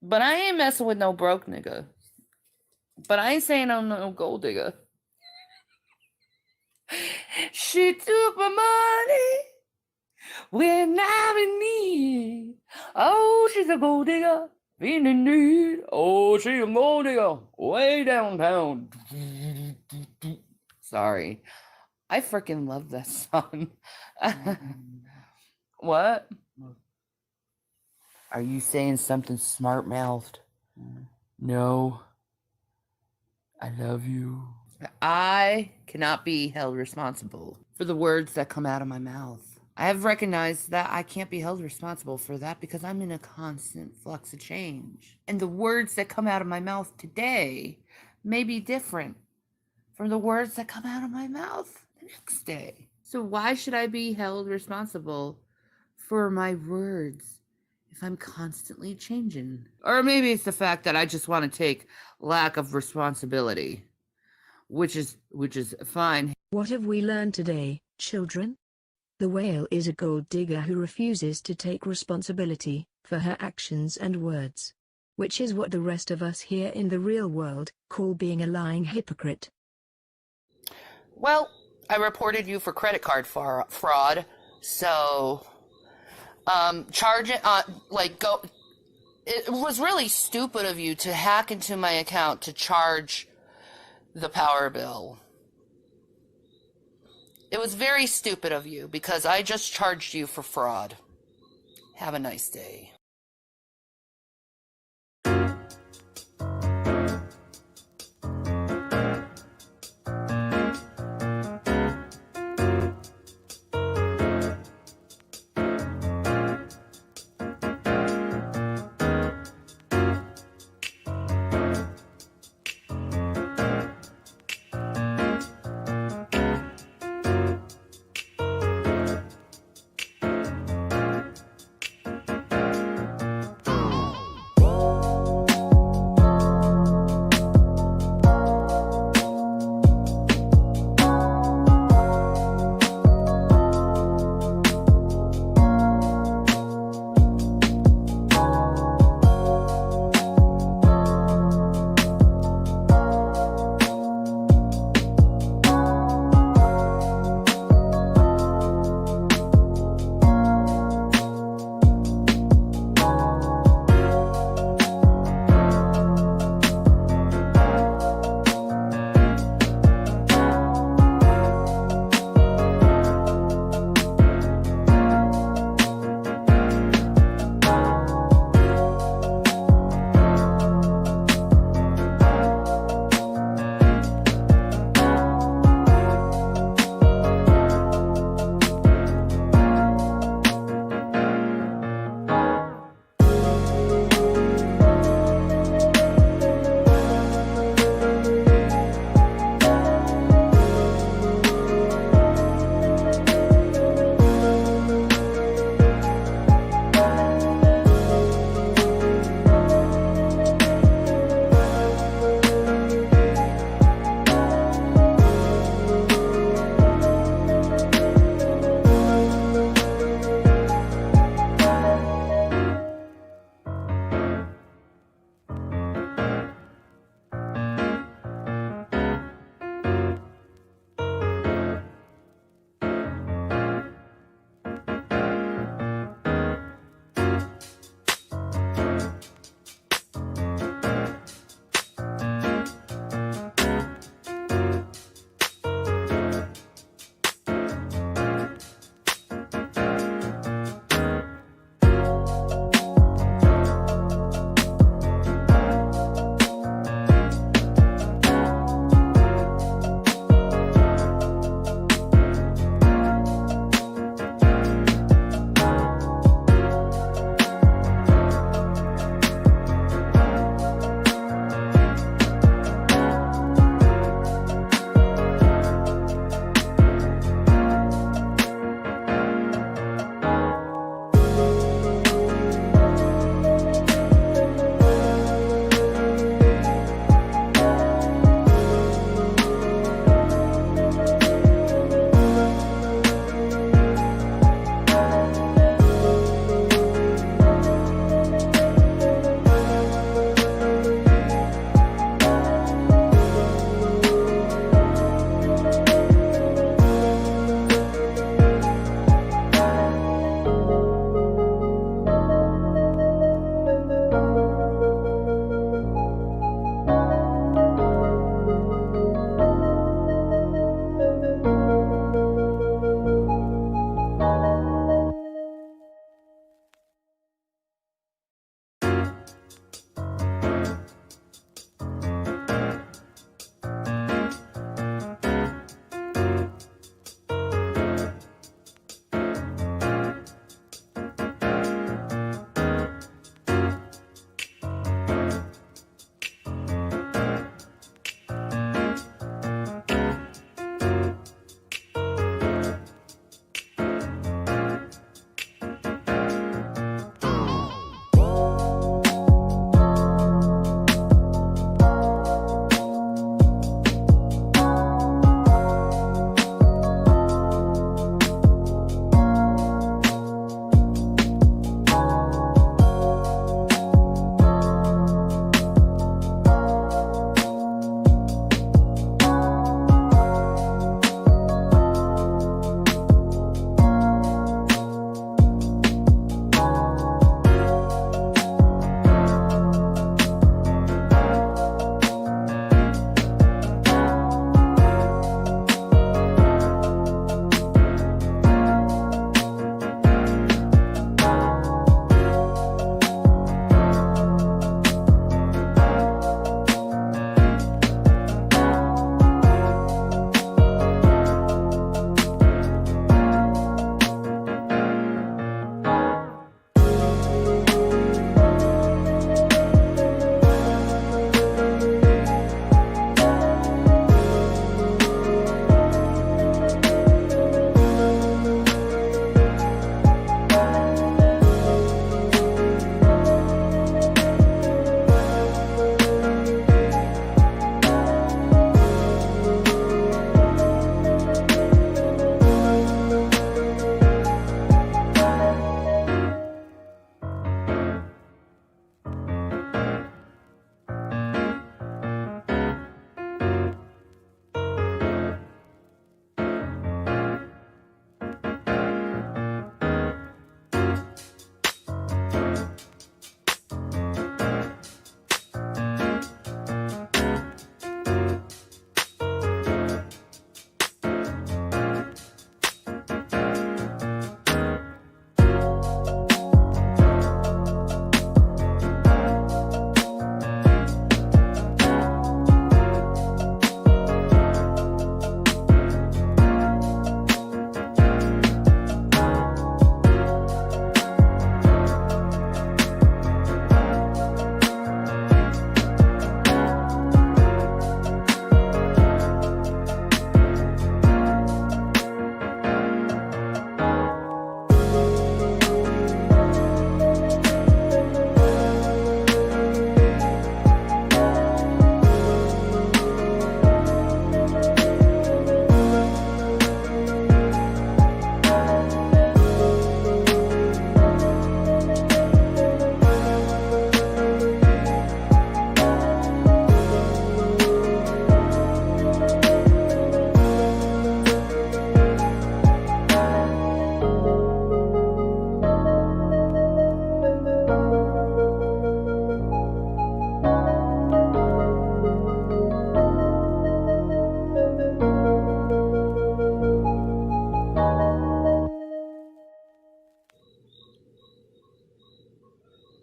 But I ain't messing with no broke nigga. But I ain't saying I'm no gold digger. She took my money when I'm in need. Oh, she's a gold digger. Being in need. Oh, she's a gold digger. Way downtown. Sorry. I freaking love that song. What? Are you saying something smart mouthed? No. I love you. I cannot be held responsible for the words that come out of my mouth. I have recognized that I can't be held responsible for that because I'm in a constant flux of change. And the words that come out of my mouth today may be different from the words that come out of my mouth the next day. So why should I be held responsible for my words if I'm constantly changing? Or maybe it's the fact that I just want to take lack of responsibility, which is fine. What have we learned today, children? The whale is a gold digger who refuses to take responsibility for her actions and words, which is what the rest of us here in the real world call being a lying hypocrite. Well, I reported you for credit card fraud, so charge it go. It was really stupid of you to hack into my account to charge the power bill. It was very stupid of you because I just charged you for fraud. Have a nice day.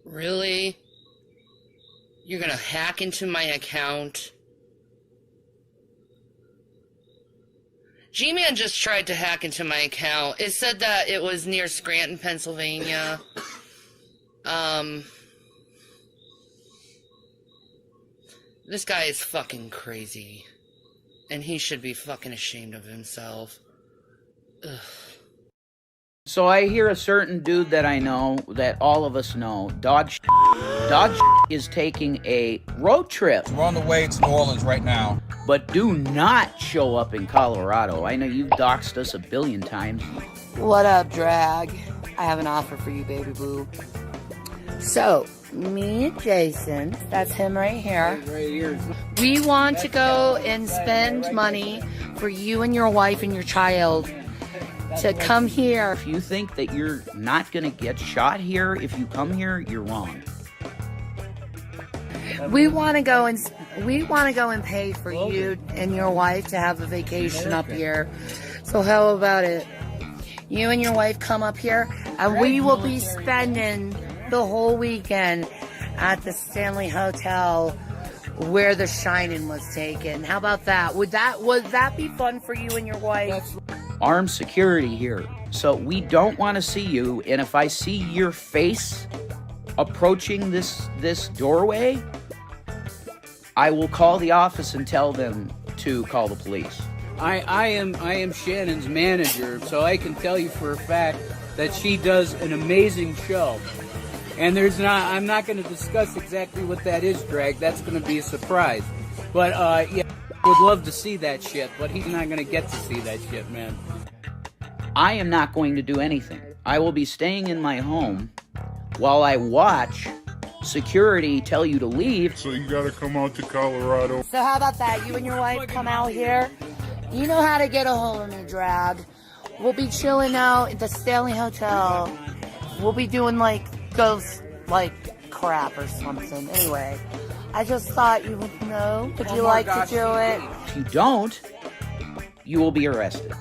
Really? You're gonna hack into my account? G-Man just tried to hack into my account. It said that it was near Scranton, Pennsylvania. This guy is fucking crazy. And he should be fucking ashamed of himself. Ugh. So I hear a certain dude that I know, that all of us know, Dodge is taking a road trip. We're on the way to New Orleans right now. But do not show up in Colorado. I know you've doxed us a billion times. What up, Drag? I have an offer for you, baby boo. So, me and Jason, that's him right here. We want to go and spend money for you and your wife and your child to come here. If you think that you're not going to get shot here if you come here, you're wrong. We want to go and pay for you and your wife to have a vacation up here. So how about it? You and your wife come up here, and we will be spending the whole weekend at the Stanley Hotel where The Shining was taken. How about that? Would that be fun for you and your wife? Armed security here, so we don't want to see you. And if I see your face approaching this doorway, I will call the office and tell them to call the police. I am Shannon's manager, so I can tell you for a fact that she does an amazing show. And I'm not going to discuss exactly what that is, Drag. That's going to be a surprise. But yeah, I would love to see that shit, but he's not going to get to see that shit, man. I am not going to do anything. I will be staying in my home while I watch security tell you to leave. So you gotta come out to Colorado. So how about that? You and your wife come out here. You know how to get a hold of me, Drag. We'll be chilling out at the Stanley Hotel. We'll be doing ghost crap or something. Anyway, I just thought you would know. Would you like to do it? If you don't, you will be arrested.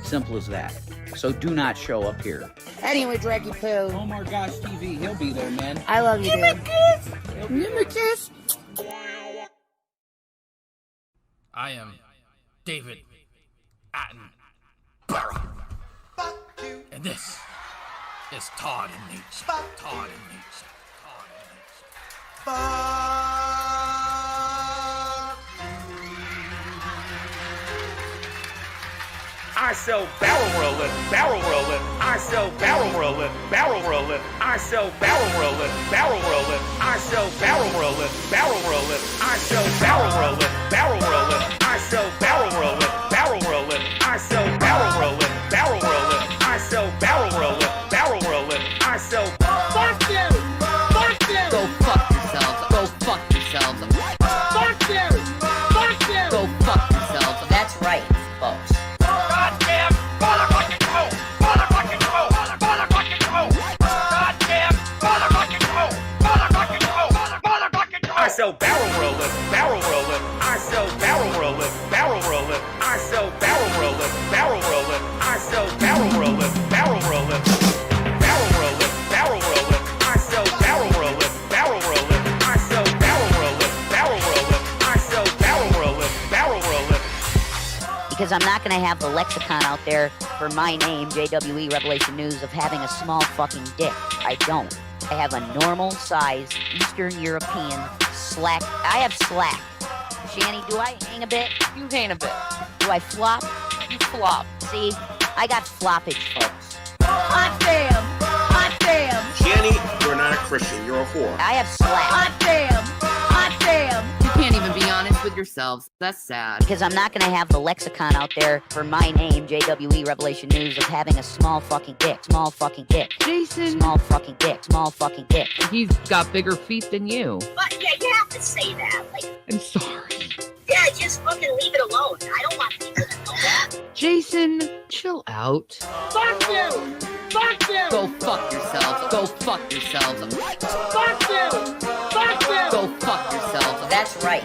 Simple as that. So do not show up here. Anyway, Draggy Poo. Oh my gosh, TV, he'll be there, man. I love you, dude. Give me a kiss. I am David Attenborough. And this is Todd and Nature. Todd and Nature. Todd and Nature. I sell barrel rolling, barrel rolling. I sell barrel rolling, barrel rolling. I sell barrel rolling, barrel rolling. I sell barrel rolling, barrel rolling. I sell barrel rolling, barrel rolling. I sell barrel rolling, barrel rolling. I sell barrel rolling, barrel rolling. I sell barrel rolling, barrel rolling. I sell. Fuck you! Fuck you! Go fuck yourselves. Go fuck yourselves. Fuck you! Fuck you! Go fuck yourselves. That's right, folks. Goddamn motherfucking go! Motherfucking go! Motherfucking go! Goddamn motherfucking go! Motherfucking go! Motherfucking go! I sell barrel rolling, barrel rolling. I sell barrel rolling, barrel rolling. I sell barrel rolling, barrel rolling. I sell barrel rolling, barrel rolling. Barrel rolling, barrel rolling. I sell barrel rolling, barrel rolling. I sell barrel rolling, barrel rolling. I sell barrel rolling, barrel rolling. Because I'm not going to have the lexicon out there for my name, JWE Revelation News, of having a small fucking dick. I don't. I have a normal size Eastern European slack. I have slack. Shanny, do I hang a bit? You hang a bit. Do I flop? You flop. See, I got floppage, folks. Hot damn! Hot damn! Shanny, you're not a Christian. You're a whore. I have slack. Hot damn! Hot damn! You can't even be honest with yourselves. That's sad. Because I'm not going to have the lexicon out there for my name, JWE Revelation News, of having a small fucking dick. Small fucking dick. Jason. Small fucking dick. Small fucking dick. He's got bigger feet than you. But yeah, you have to say that. I'm sorry. Yeah, just fucking leave it alone. I don't want people to know that. Jason, chill out. Fuck you! Fuck you! Go fuck yourselves. Go fuck yourselves. Fuck you! Fuck you! Go fuck yourselves. That's right.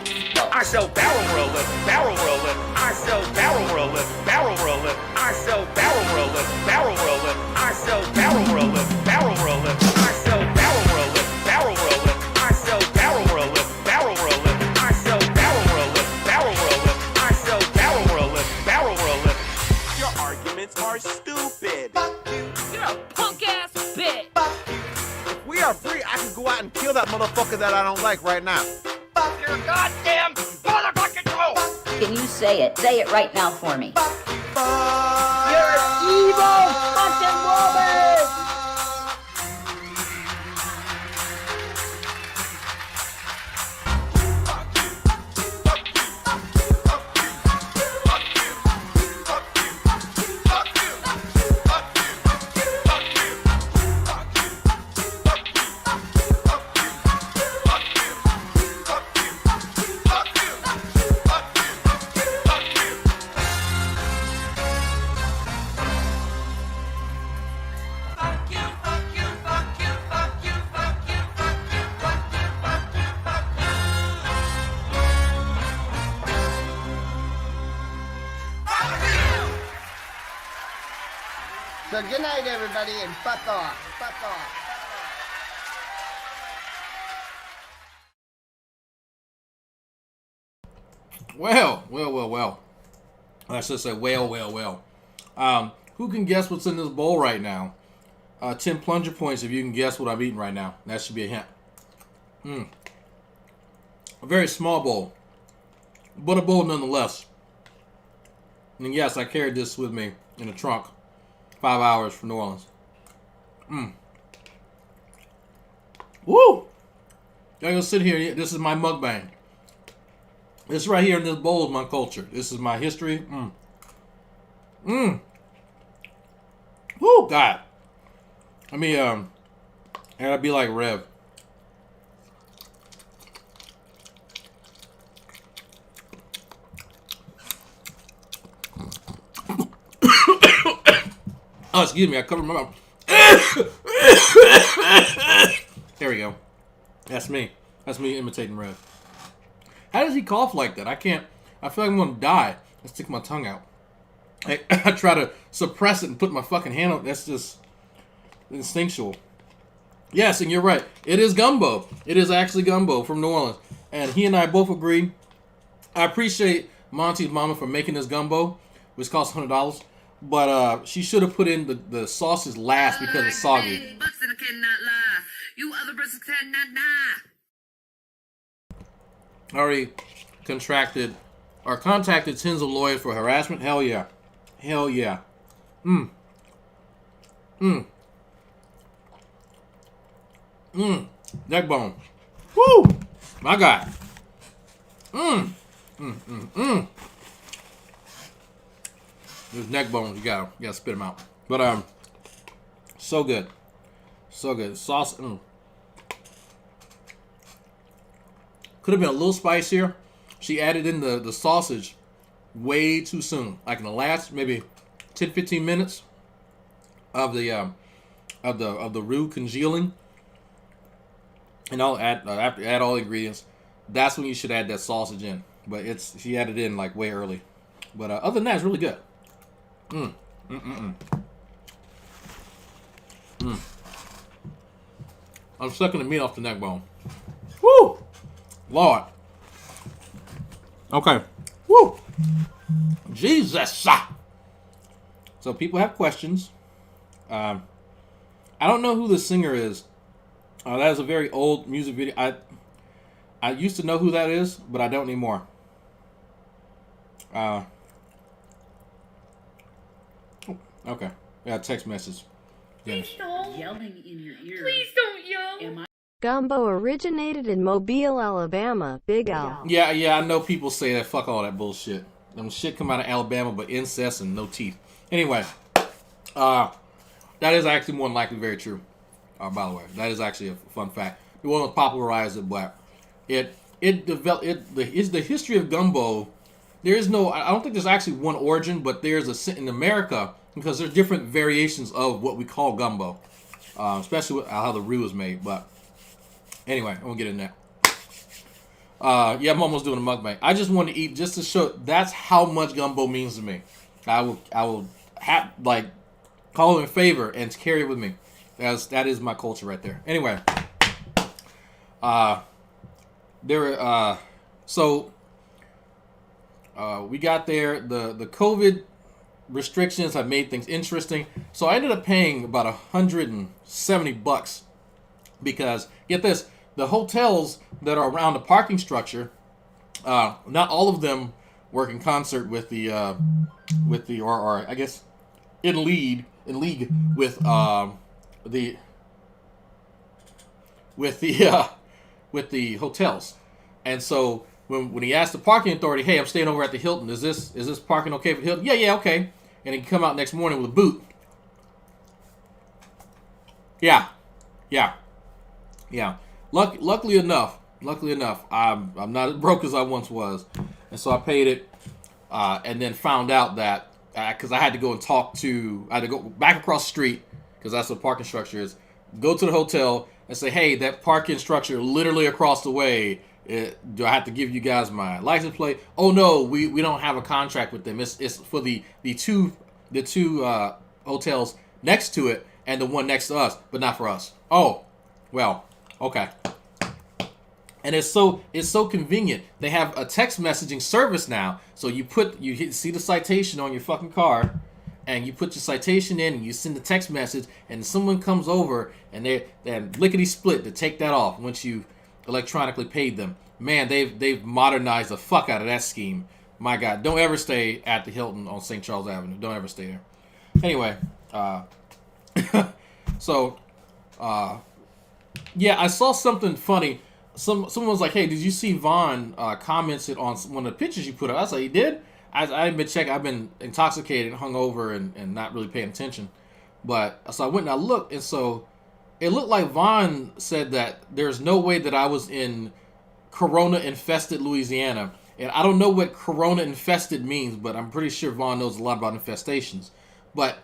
I sell barrel rolling, barrel rolling. I sell barrel rolling, barrel rolling. I sell barrel rolling, barrel rolling. I sell barrel rolling, barrel rolling. I sell barrel rolling, barrel kill that motherfucker that I don't like right now. Fuck your goddamn motherfucking toe! Can you say it? Say it right now for me. You're evil fucking woman! So good night, everybody, and fuck off. Fuck off. Well. Let's just say well. Who can guess what's in this bowl right now? 10 plunger points if you can guess what I'm eating right now. That should be a hint. A very small bowl, but a bowl nonetheless. And yes, I carried this with me in the trunk. 5 hours from New Orleans. Woo! I'm gonna sit here. This is my mukbang. This right here in this bowl is my culture. This is my history. Woo, God. Let me, and I'd be like Rev. Oh, excuse me, I covered my mouth. There we go. That's me. That's me imitating Rev. How does he cough like that? I feel like I'm gonna die. I stick my tongue out. I try to suppress it and put my fucking hand on. That's just instinctual. Yes, and you're right. It is gumbo. It is actually gumbo from New Orleans. And he and I both agree. I appreciate Monty's mama for making this gumbo, which costs $100. But she should have put in the sauces last because it's soggy. You other persons cannot lie. Already contacted tens of lawyers for harassment. Hell yeah. Hell yeah. Neck bone. Woo! My God. There's neck bones. You gotta spit them out. But so good. So good. Sauce. Could have been a little spicier. She added in the sausage way too soon. Like in the last maybe 10-15 minutes of the roux congealing. And I'll add add all the ingredients. That's when you should add that sausage in. But she added in like way early. But other than that, it's really good. I'm sucking the meat off the neck bone. Woo! Lord. Okay. Woo! Jesus! So people have questions. I don't know who the singer is. That is a very old music video. I used to know who that is, but I don't anymore. Okay. Yeah, text message. Please don't. Yelling in your ear. Please don't yell. Gumbo originated in Mobile, Alabama. Big Al. Yeah, I know people say that. Fuck all that bullshit. Them shit come out of Alabama, but incest and no teeth. Anyway, that is actually more than likely very true. By the way, that is actually a fun fact. New Orleans popularized it, but it developed. It's the history of gumbo. There is no. I don't think there's actually one origin, but there's in America because there's different variations of what we call gumbo, especially with how the roux is made. But anyway, I won't get in there. Yeah, I'm almost doing a mukbang. I just want to eat just to show that's how much gumbo means to me. I will have like call it in favor and carry it with me. That is my culture right there. Anyway, we got there. The COVID restrictions have made things interesting. So I ended up paying about $170 because get this, the hotels that are around the parking structure, not all of them work in concert with the or I guess in league with the hotels. And so when he asked the parking authority, hey, I'm staying over at the Hilton, is this parking okay for the Hilton? Yeah, okay. And he can come out next morning with a boot. Yeah. Luckily enough, I'm not as broke as I once was, and so I paid it, and then found out that because I had to go back across the street because that's what parking structure is. Go to the hotel and say, hey, that parking structure literally across the way. Do I have to give you guys my license plate? Oh no, we don't have a contract with them. It's for the two hotels next to it and the one next to us, but not for us. Oh, well, okay. And it's so convenient. They have a text messaging service now. So see the citation on your fucking car, and you put your citation in, and you send the text message, and someone comes over, and they're lickety split to take that off once you electronically paid them. Man, they've modernized the fuck out of that scheme. My God, don't ever stay at the Hilton on St. Charles Avenue. Don't ever stay there. Anyway, yeah, I saw something funny. Someone was like, hey, did you see Vaughn commented on one of the pictures you put up? I was like, he did? I haven't been checking. I've been intoxicated, hungover, and not really paying attention. But so I went and I looked, and so it looked like Vaughn said that there's no way that I was in Corona-infested Louisiana. And I don't know what Corona-infested means, but I'm pretty sure Vaughn knows a lot about infestations. But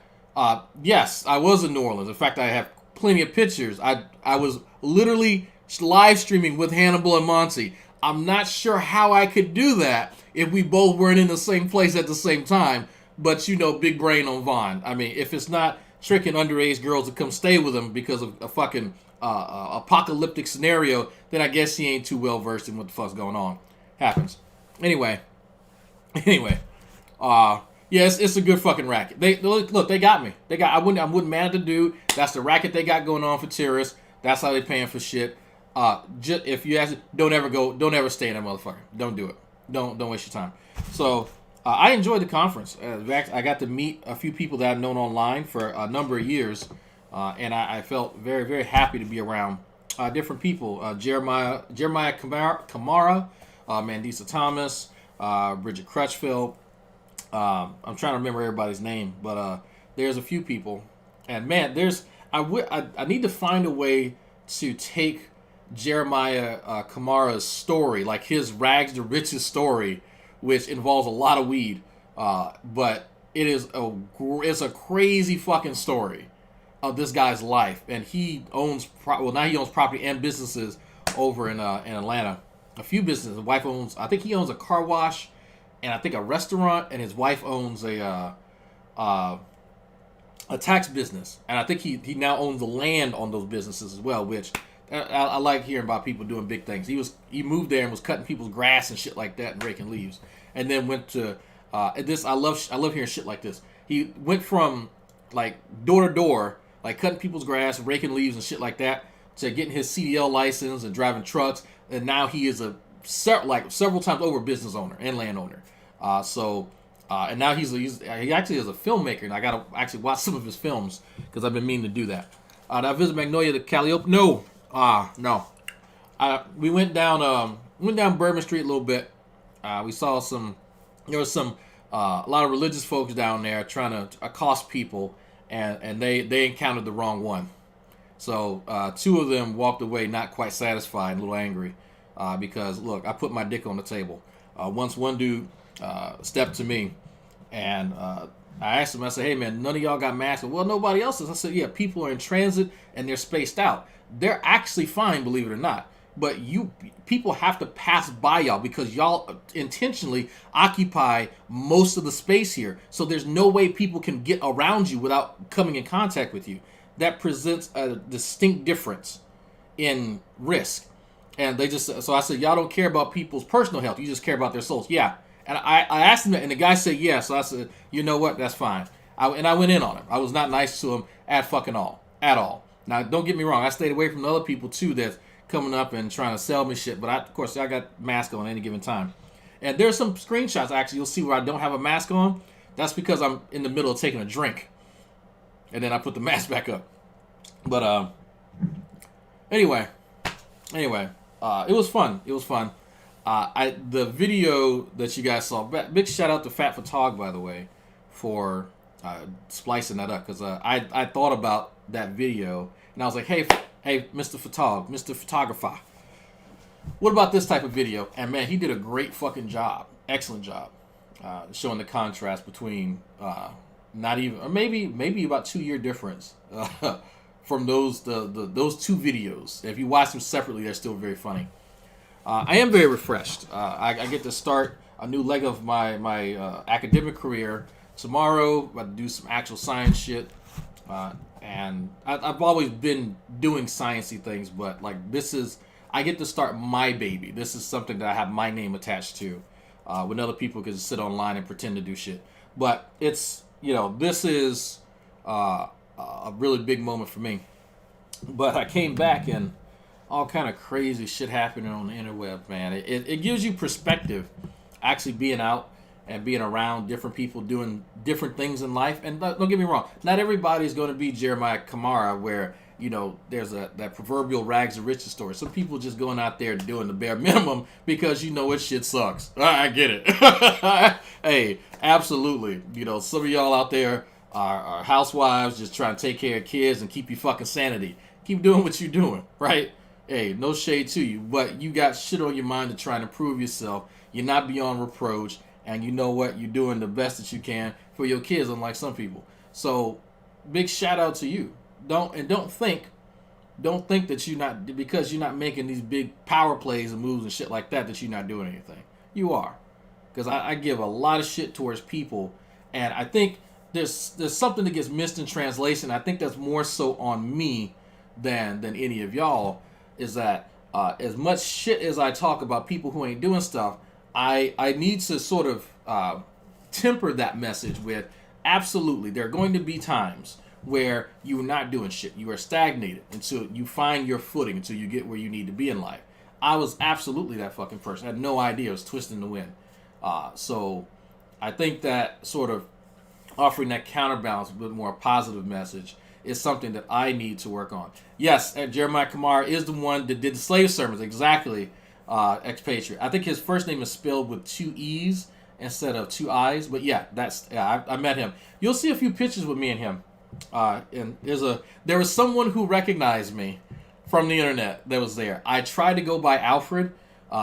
yes, I was in New Orleans. In fact, I have plenty of pictures. I was literally live streaming with Hannibal and Monty. I'm not sure how I could do that if we both weren't in the same place at the same time. But big brain on Vaughn. I mean, if it's not tricking underage girls to come stay with him because of a fucking apocalyptic scenario, then I guess he ain't too well versed in what the fuck's going on. Happens. Anyway. Yeah, it's a good fucking racket. They got me. I wouldn't mad at the dude. That's the racket they got going on for terrorists. That's how they paying for shit. If you ask, don't ever stay in that motherfucker. Don't do it. Don't waste your time. So I enjoyed the conference. I got to meet a few people that I've known online for a number of years, and I felt very, very happy to be around different people. Jeremiah Kamara, Mandisa Thomas, Bridget Crutchfield. I'm trying to remember everybody's name, but there's a few people, and man, I need to find a way to take Jeremiah Kamara's story, like his rags to riches story, which involves a lot of weed, but it's a crazy fucking story of this guy's life, and he owns now he owns property and businesses over in Atlanta. A few businesses. His wife owns, I think he owns a car wash, and I think a restaurant, and his wife owns a tax business, and I think he now owns the land on those businesses as well, which I like hearing about people doing big things. He moved there and was cutting people's grass and shit like that and raking leaves, and then went to this. I love hearing shit like this. He went from like door to door, like cutting people's grass, raking leaves and shit like that, to getting his CDL license and driving trucks, and now he is several times over business owner and landowner. And now he actually is a filmmaker, and I gotta actually watch some of his films because I've been meaning to do that. Did I visit Magnolia, the Calliope? No. No. We went down Bourbon Street a little bit. We saw there was a lot of religious folks down there trying to accost people, and they encountered the wrong one. So two of them walked away not quite satisfied, a little angry, because look, I put my dick on the table. Once one dude stepped to me, and I asked him, I said, hey man, none of y'all got masks? Well, nobody else is. I said, yeah, people are in transit and they're spaced out. They're actually fine, believe it or not. But people have to pass by y'all because y'all intentionally occupy most of the space here. So there's no way people can get around you without coming in contact with you. That presents a distinct difference in risk. And so I said, y'all don't care about people's personal health. You just care about their souls. Yeah. And I asked him that, and the guy said yes. So I said, you know what? That's fine. I went in on him. I was not nice to him at all. Now, don't get me wrong. I stayed away from the other people, too, that's coming up and trying to sell me shit. But of course, I got mask on at any given time. And there's some screenshots, actually, you'll see where I don't have a mask on. That's because I'm in the middle of taking a drink. And then I put the mask back up. But, anyway, it was fun. It was fun. The video that you guys saw, big shout out to Fat Photog, by the way, for splicing that up. Because I thought about that video, and I was like, hey, Mr. Photog, Mr. Photographer, what about this type of video? And man, he did a great fucking job. Excellent job. Showing the contrast between not even, or maybe about 2-year difference from those two videos. If you watch them separately, they're still very funny. I am very refreshed. I get to start a new leg of my academic career tomorrow. About to do some actual science shit. And I've always been doing sciencey things, but like I get to start my baby. This is something that I have my name attached to. When other people can sit online and pretend to do shit. But it's, this is a really big moment for me. But I came back and all kind of crazy shit happening on the interweb, man. It gives you perspective, actually being out and being around different people doing different things in life. And don't get me wrong, not everybody's going to be Jeremiah Kamara, where there's that proverbial rags to riches story. Some people just going out there doing the bare minimum because what shit sucks. I get it. Hey, absolutely. Some of y'all out there are housewives just trying to take care of kids and keep your fucking sanity. Keep doing what you're doing, right? Hey, no shade to you, but you got shit on your mind to try and improve yourself. You're not beyond reproach, and you know what? You're doing the best that you can for your kids, unlike some people. So, big shout out to you. Don't think that you're not, because you're not making these big power plays and moves and shit like that you're not doing anything. You are, because I give a lot of shit towards people, and I think there's something that gets missed in translation. I think that's more so on me than any of y'all. Is that as much shit as I talk about people who ain't doing stuff, I need to sort of temper that message with, absolutely, there are going to be times where you're not doing shit. You are stagnated until you find your footing, until you get where you need to be in life. I was absolutely that fucking person. I had no idea I was twisting the wind. So I think that sort of offering that counterbalance, a bit more positive message, is something that I need to work on. Yes, and Jeremiah Kamara is the one that did the slave sermons, exactly, expatriate. I think his first name is spelled with 2 E's instead of 2 I's, but yeah, I met him. You'll see a few pictures with me and him. And there was someone who recognized me from the internet that was there. I tried to go by Alfred,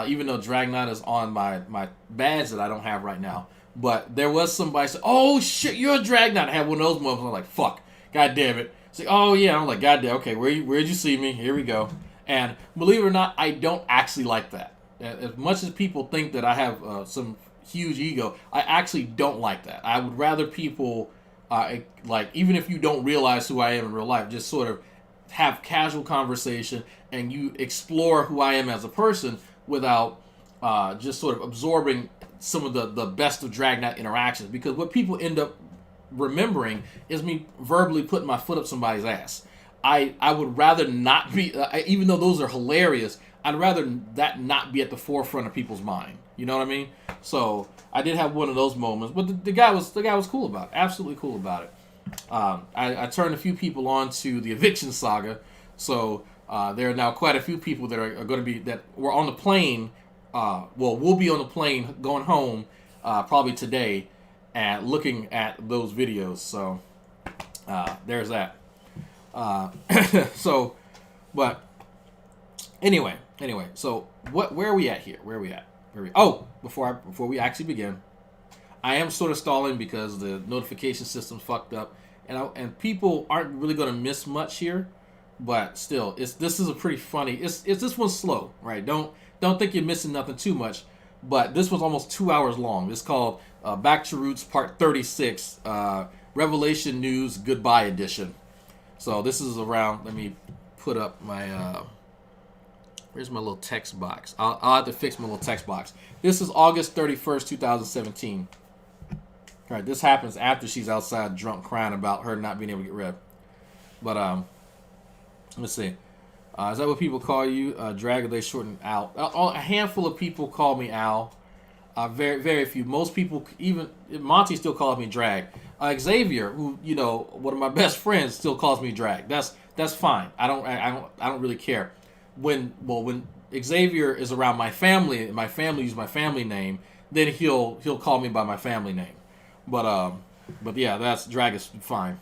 even though Dragnauct is on my badge that I don't have right now. But there was somebody said, "Oh shit, you're a Dragnauct." I had one of those moments. I'm like, "Fuck, god damn it." It's like, "Oh yeah." I'm like, "God damn, okay, where'd you see me? Here we go." And believe it or not, I don't actually like that. As much as people think that I have some huge ego, I actually don't like that. I would rather people. Like, even if you don't realize who I am in real life, just sort of have casual conversation and you explore who I am as a person without just sort of absorbing some of the best of Dragnauct interactions. Because what people end up remembering is me verbally putting my foot up somebody's ass. I would rather not be, even though those are hilarious, I'd rather that not be at the forefront of people's mind. You know what I mean? So I did have one of those moments, but the guy was cool about it. Absolutely cool about it. I turned a few people on to the eviction saga, so there are now quite a few people that are going to be, that were on the plane. We'll be on the plane going home probably today, and looking at those videos. So there's that. So, but anyway. So where are we at here? Before we actually begin, I am sort of stalling because the notification system's fucked up, and people aren't really going to miss much here. But still, this is a pretty funny. It's this one's slow, right? Don't think you're missing nothing too much. But this was almost 2 hours long. It's called Back to Roots Part 36, Revelation News Goodbye Edition. So this is around. Let me put up my. Where's my little text box? I'll have to fix my little text box. This is August 31st, 2017. All right, this happens after she's outside drunk crying about her not being able to get rid. But let's see. Is that what people call you? Drag, or they shorten Al? A handful of people call me Al. Very, very few. Most people, even Monty, still calls me Drag. Xavier, who one of my best friends, still calls me Drag. That's fine. I don't really care. When Xavier is around my family, and my family use my family name, then he'll call me by my family name. But yeah, that's Drag is fine.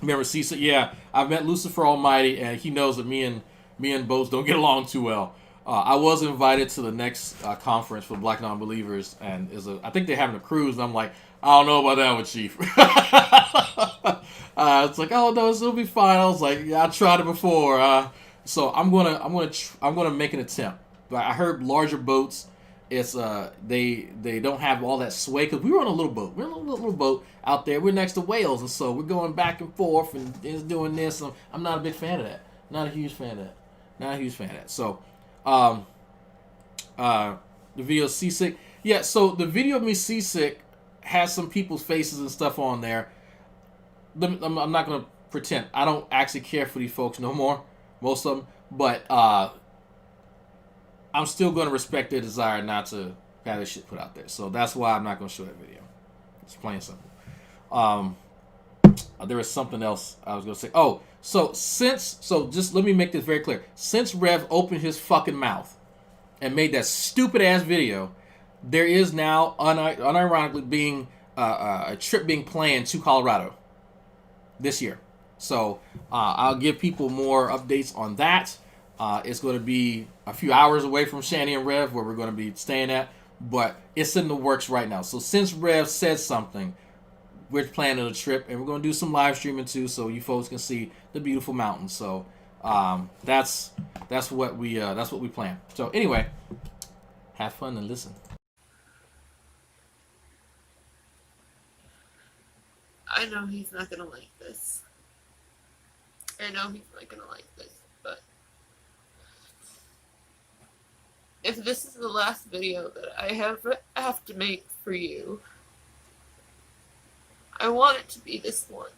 Remember Cecil? Yeah, I've met Lucifer Almighty, and he knows that me and Bose don't get along too well. I was invited to the next conference for Black Non-Believers, and I think they're having a cruise, and I'm like, I don't know about that one, Chief. It's like, oh no, it'll be fine. I was like, yeah, I tried it before. So I'm gonna make an attempt. But I heard larger boats. It's they don't have all that sway, because we were on a little boat. We're on a little boat out there. We're next to whales, and so we're going back and forth and it's doing this. And I'm not a big fan of that. Not a huge fan of that. So, the video seasick. Yeah. So the video of me seasick has some people's faces and stuff on there. I'm not gonna pretend I don't actually care for these folks no more, most of them. But I'm still going to respect their desire not to have this shit put out there. So that's why I'm not going to show that video. It's plain and simple. There was something else I was going to say. Oh, so just let me make this very clear. Since Rev opened his fucking mouth and made that stupid ass video, there is now unironically being a trip being planned to Colorado this year. So I'll give people more updates on that. It's going to be a few hours away from Shanny and Rev, where we're going to be staying at, but it's in the works right now. So since Rev said something, we're planning a trip, and we're going to do some live streaming too, so you folks can see the beautiful mountains. So that's what we plan. So anyway, have fun and listen. I know he's not gonna like this. But if this is the last video that I have to make for you, I want it to be this one.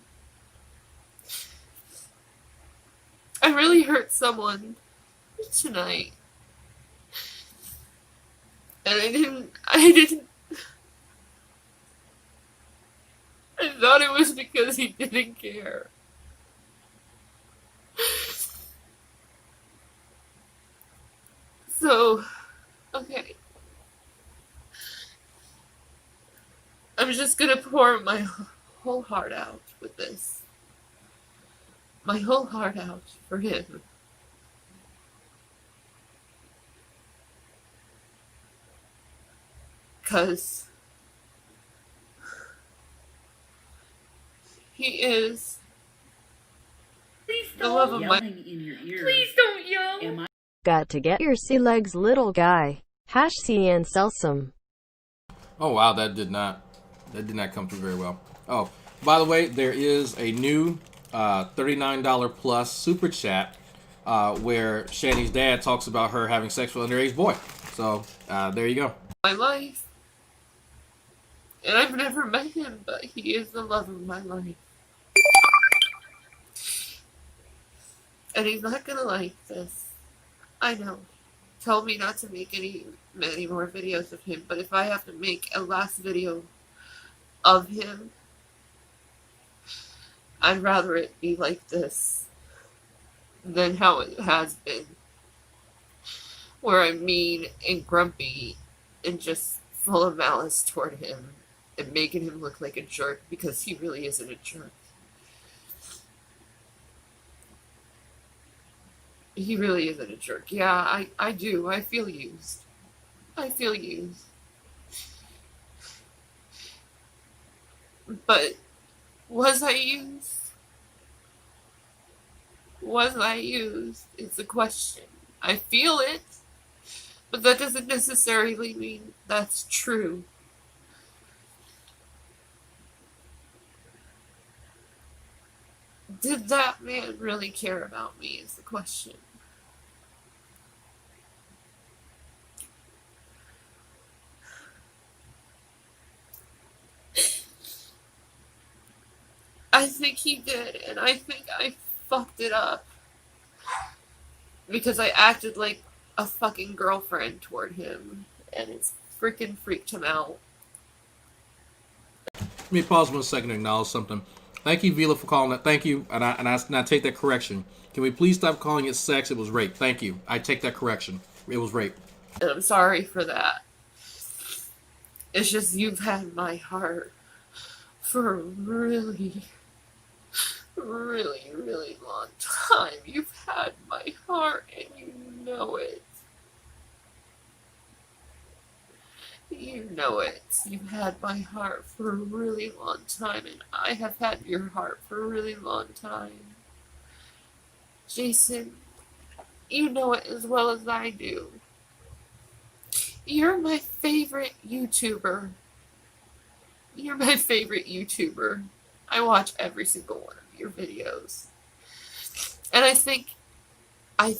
I really hurt someone tonight. And I thought it was because he didn't care. So, okay. I'm just gonna pour my whole heart out with this. My whole heart out for him. Because he is the love of my... Please don't yell. Got to get your sea legs, little guy. #C and Selsum. Oh wow, that did not come through very well. Oh, by the way, there is a new $39 plus super chat where Shanny's dad talks about her having sex with an underage boy. So there you go. My life. And I've never met him, but he is the love of my life. And he's not gonna like this. I know. Told me not to make many more videos of him, but if I have to make a last video of him, I'd rather it be like this than how it has been, where I'm mean and grumpy and just full of malice toward him and making him look like a jerk, because he really isn't a jerk. He really isn't a jerk. Yeah, I do. I feel used. I feel used. But was I used? Was I used? It's a question. I feel it, but that doesn't necessarily mean that's true. Did that man really care about me is the question. I think he did, and I think I fucked it up because I acted like a fucking girlfriend toward him, and it's freaking freaked him out. Let me pause 1 second to acknowledge something. Thank you, Vila, for calling that. Thank you, and I take that correction. Can we please stop calling it sex? It was rape. Thank you. I take that correction. It was rape. And I'm sorry for that. It's just you've had my heart for a really, really, really long time. You've had my heart, and you know it. You know it. You've had my heart for a really long time, and I have had your heart for a really long time. Jason, you know it as well as I do. You're my favorite YouTuber. You're my favorite YouTuber. I watch every single one of your videos. And I think I'm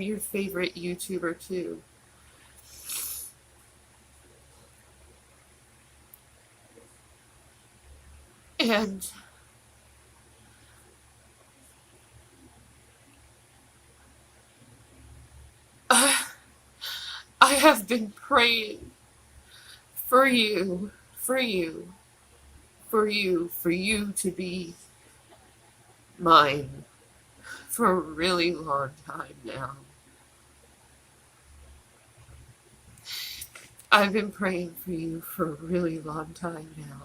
your favorite YouTuber too. And I have been praying for you to be mine for a really long time now. I've been praying for you for a really long time now.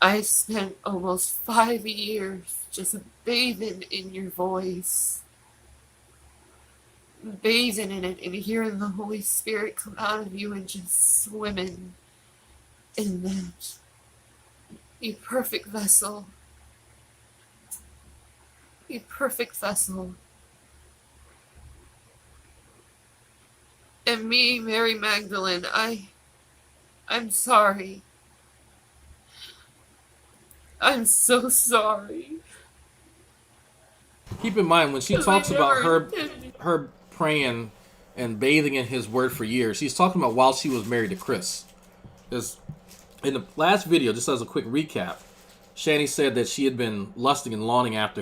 I spent almost 5 years just bathing in your voice, bathing in it and hearing the Holy Spirit come out of you and just swimming in that. You perfect vessel. You perfect vessel. And me, Mary Magdalene, I'm sorry. I'm so sorry. Keep in mind, when she talks about her praying and bathing in his word for years, she's talking about while she was married to Chris. Because in the last video, just as a quick recap, Shanny said that she had been lusting and longing after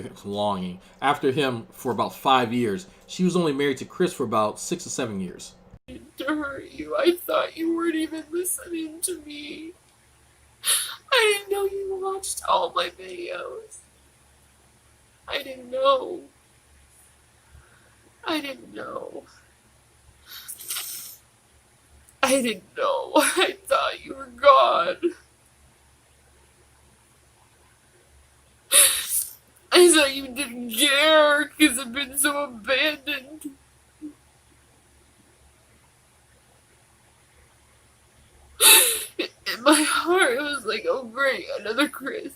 him for about 5 years. She was only married to Chris for about 6 or 7 years. To hurt you, I thought you weren't even listening to me. I didn't know you watched all my videos. I didn't know. I didn't know. I thought you were gone. I thought you didn't care because I've been so abandoned. In my heart, it was like, oh great, another Chris.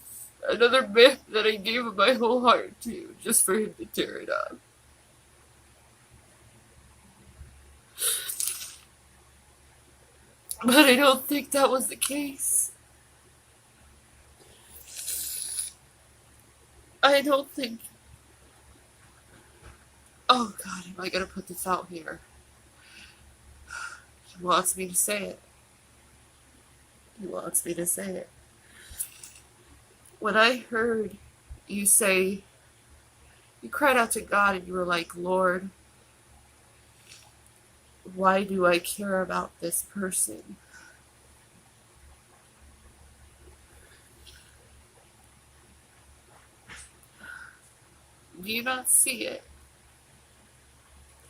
Another man that I gave my whole heart to, just for him to tear it up. But I don't think that was the case. I don't think... Oh God, am I gonna put this out here? He wants me to say it. He wants me to say it. When I heard you say, you cried out to God and you were like, Lord, why do I care about this person? Do you not see it?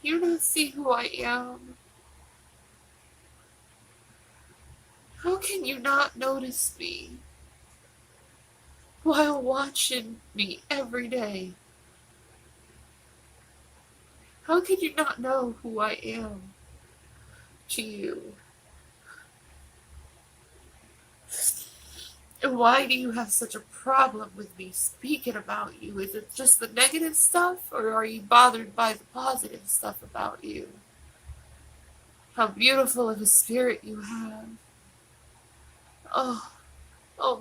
Do you not see who I am? How can you not notice me while watching me every day? How can you not know who I am to you? And why do you have such a problem with me speaking about you? Is it just the negative stuff, or are you bothered by the positive stuff about you? How beautiful of a spirit you have. Oh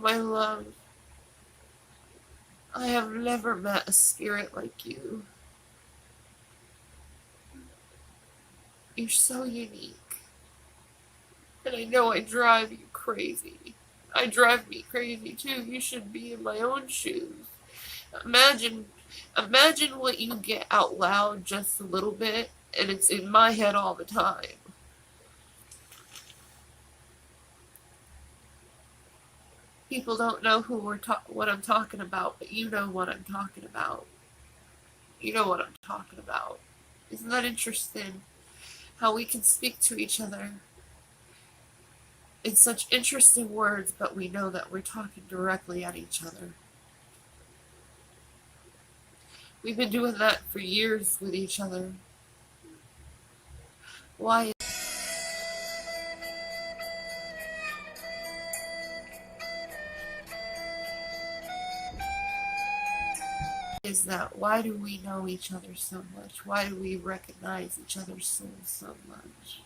my love. I have never met a spirit like you. You're so unique. And I know I drive you crazy. I drive me crazy too. You should be in my own shoes. Imagine what you get out loud just a little bit, and it's in my head all the time. People don't know what I'm talking about, but you know what I'm talking about. You know what I'm talking about. Isn't that interesting? How we can speak to each other in such interesting words, but we know that we're talking directly at each other. We've been doing that for years with each other. Why is that? Why do we know each other so much? Why do we recognize each other's souls so much?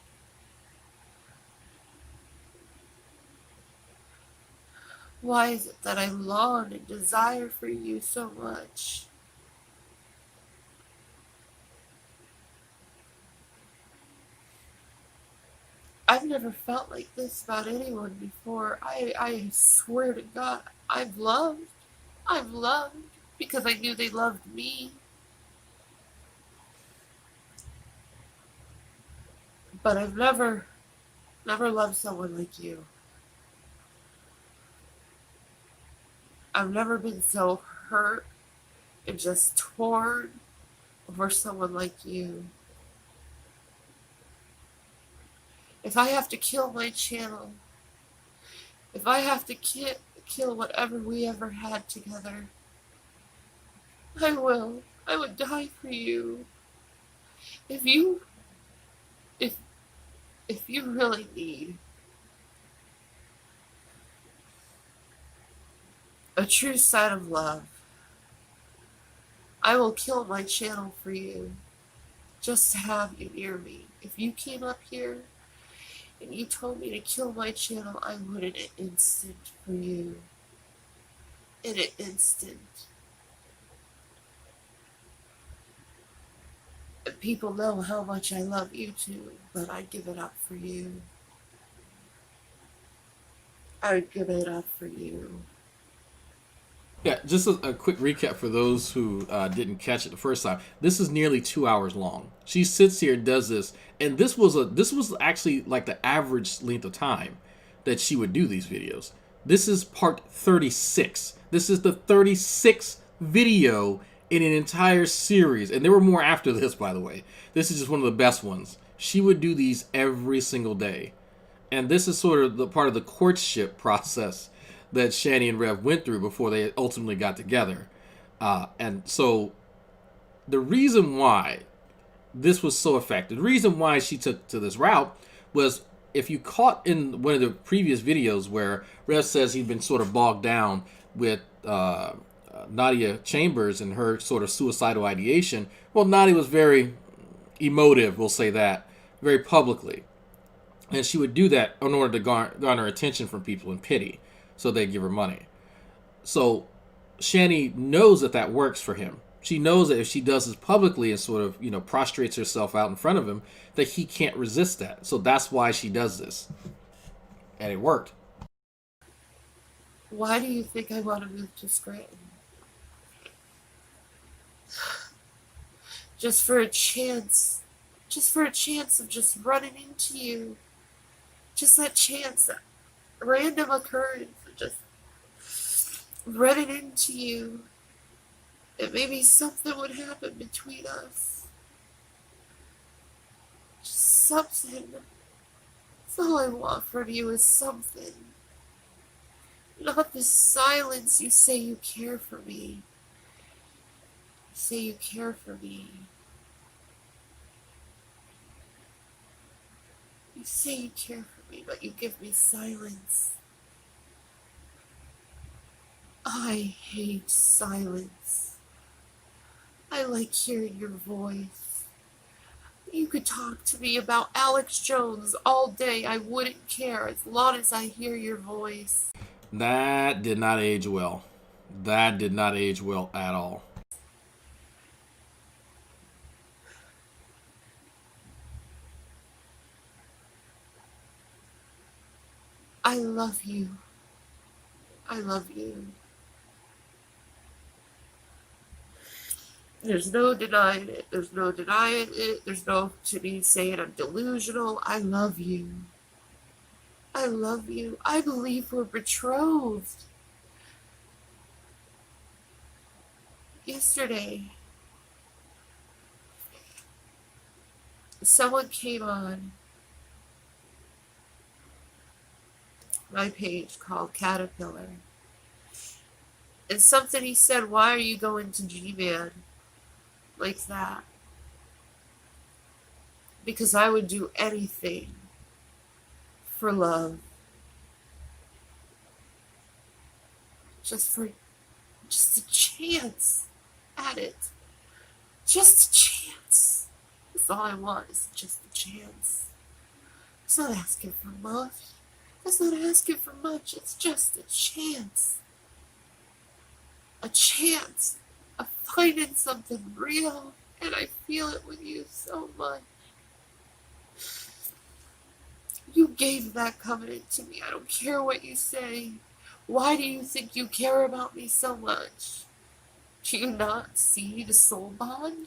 Why is it that I long and desire for you so much? I've never felt like this about anyone before. I swear to God, I've loved because I knew they loved me. But I've never loved someone like you. I've never been so hurt and just torn over someone like you. If I have to kill my channel, if I have to kill whatever we ever had together, I will. I would die for you. If you really need a true sign of love, I will kill my channel for you, just to have you near me. If you came up here and you told me to kill my channel, I would in an instant for you. In an instant. And people know how much I love you too, but I'd give it up for you. I would give it up for you. Yeah, just a quick recap for those who didn't catch it the first time. This is nearly 2 hours long. She sits here and does this, and this was actually like the average length of time that she would do these videos. This is part 36. This is the 36th video in an entire series, and there were more after this, by the way. This is just one of the best ones. She would do these every single day, and this is sort of the part of the courtship process that Shanny and Rev went through before they ultimately got together. And so the reason why this was so effective, the reason why she took to this route was, if you caught in one of the previous videos where Rev says he'd been sort of bogged down with Nadia Chambers and her sort of suicidal ideation, well, Nadia was very emotive, we'll say that, very publicly. And she would do that in order to garner attention from people and pity, so they give her money. So Shanny knows that that works for him. She knows that if she does this publicly and sort of, prostrates herself out in front of him, that he can't resist that. So that's why she does this. And it worked. Why do you think I want to move to Scranton? Just for a chance of just running into you. Just that chance, that random occurrence of just running into you. And maybe something would happen between us. Just something. That's all I want from you, is something. Not this silence. You say you care for me. You say you care for me. You say you care for me, but you give me silence. I hate silence. I like hearing your voice. You could talk to me about Alex Jones all day. I wouldn't care as long as I hear your voice. That did not age well. That did not age well at all. I love you. I love you. There's no denying it. There's no denying it. There's no to me saying I'm delusional. I love you. I love you. I believe we're betrothed. Yesterday, someone came on my page called Caterpillar. And something he said, why are you going to G-Man like that? Because I would do anything for love. Just a chance at it. Just a chance. That's all I want is just a chance. It's not asking for much. It's not asking for much. It's just a chance. A chance of finding something real. And I feel it with you so much. You gave that covenant to me. I don't care what you say. Why do you think you care about me so much? Do you not see the soul bond?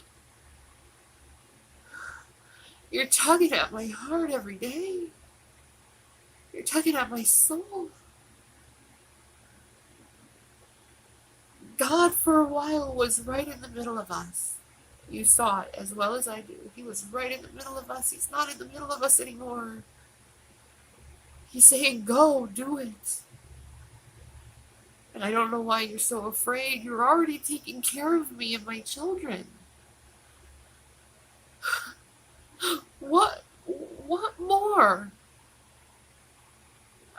You're tugging at my heart every day. You're tugging at my soul. God for a while was right in the middle of us. You saw it as well as I do. He was right in the middle of us. He's not in the middle of us anymore. He's saying, go, do it. And I don't know why you're so afraid. You're already taking care of me and my children. What more?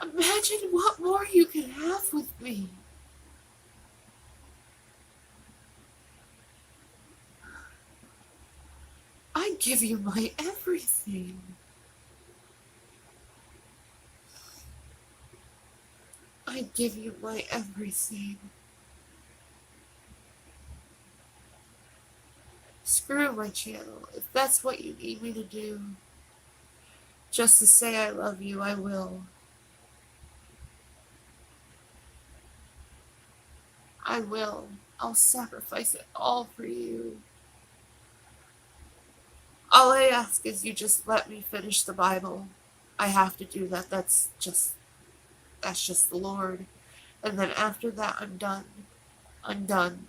Imagine what more you can have with me. I give you my everything. I give you my everything. Screw my channel. If that's what you need me to do, just to say I love you, I will. I will. I'll sacrifice it all for you. All I ask is you just let me finish the Bible. I have to do that. That's just the Lord. And then after that, I'm done. I'm done.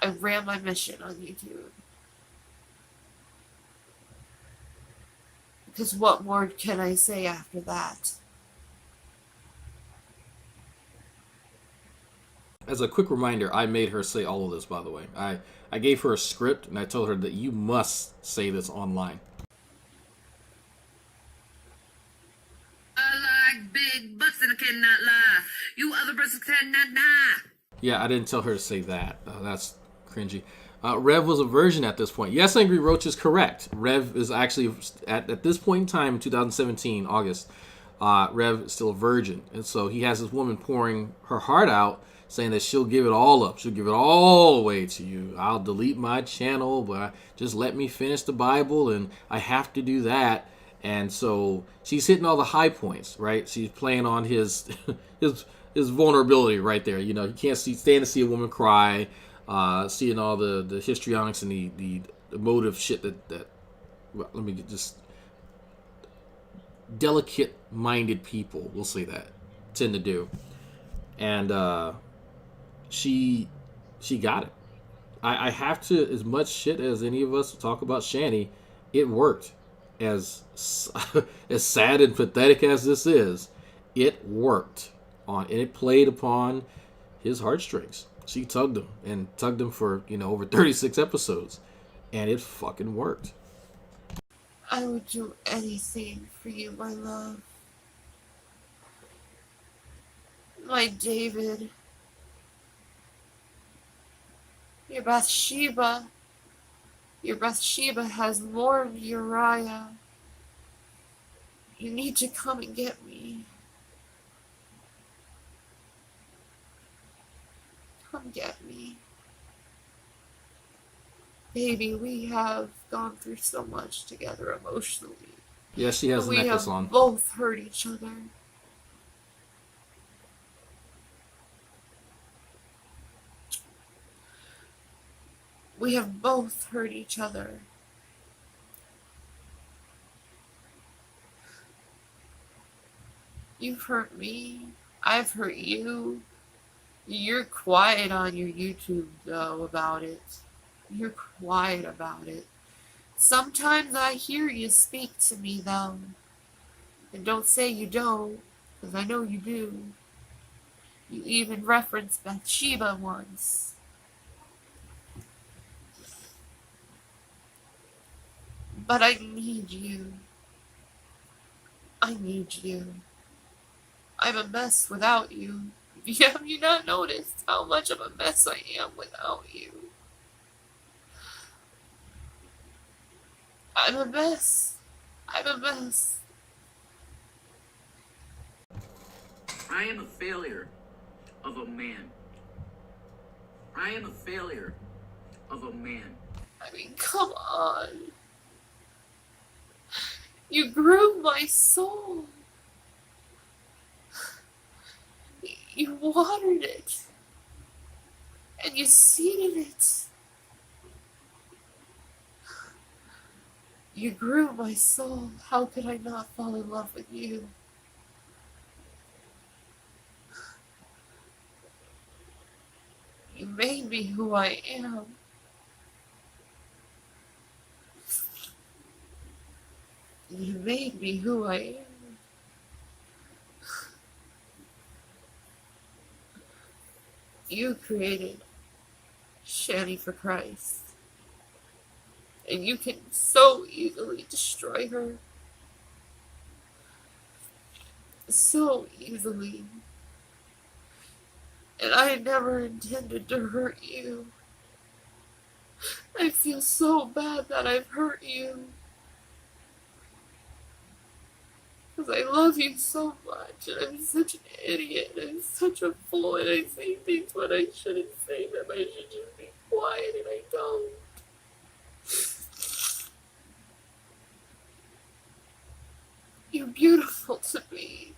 I ran my mission on YouTube. Because what more can I say after that? As a quick reminder, I made her say all of this, by the way. I gave her a script, and I told her that you must say this online. I like big butts and I cannot lie. You other brothers cannot die. Yeah, I didn't tell her to say that. That's cringy. Rev was a virgin at this point. Yes, Angry Roach is correct. Rev is actually, at this point in time, 2017, August, Rev is still a virgin. And so he has this woman pouring her heart out, saying that she'll give it all up. She'll give it all away to you. I'll delete my channel, but just let me finish the Bible, and I have to do that. And so she's hitting all the high points, right? She's playing on his his vulnerability right there. You know, you can't stand to see a woman cry, seeing all the histrionics and the emotive shit that well, let me just delicate-minded people, we'll say that, tend to do. And she got it. I have to, as much shit as any of us talk about Shanny, it worked. As sad and pathetic as this is, it worked and it played upon his heartstrings. She tugged him for, over 36 episodes, and it fucking worked. I would do anything for you, my love. My David. Your Bathsheba. Your Bathsheba has mourned Uriah. You need to come and get me. Come get me. Baby, we have gone through so much together emotionally. Yeah, she has a necklace on. We have both hurt each other. We have both hurt each other. You've hurt me. I've hurt you. You're quiet on your YouTube, though, about it. You're quiet about it. Sometimes I hear you speak to me, though. And don't say you don't, because I know you do. You even referenced Bathsheba once. But I need you. I need you. I'm a mess without you. Have you not noticed how much of a mess I am without you? I'm a mess. I'm a mess. I am a failure of a man. I am a failure of a man. I mean, come on. You grew my soul. You watered it. And you seeded it. You grew my soul. How could I not fall in love with you? You made me who I am. You made me who I am. You created Shanny for Christ. And you can so easily destroy her. So easily. And I never intended to hurt you. I feel so bad that I've hurt you. Because I love you so much, and I'm such an idiot, and I'm such a fool, and I say things when I shouldn't say them. I should just be quiet, and I don't. You're beautiful to me,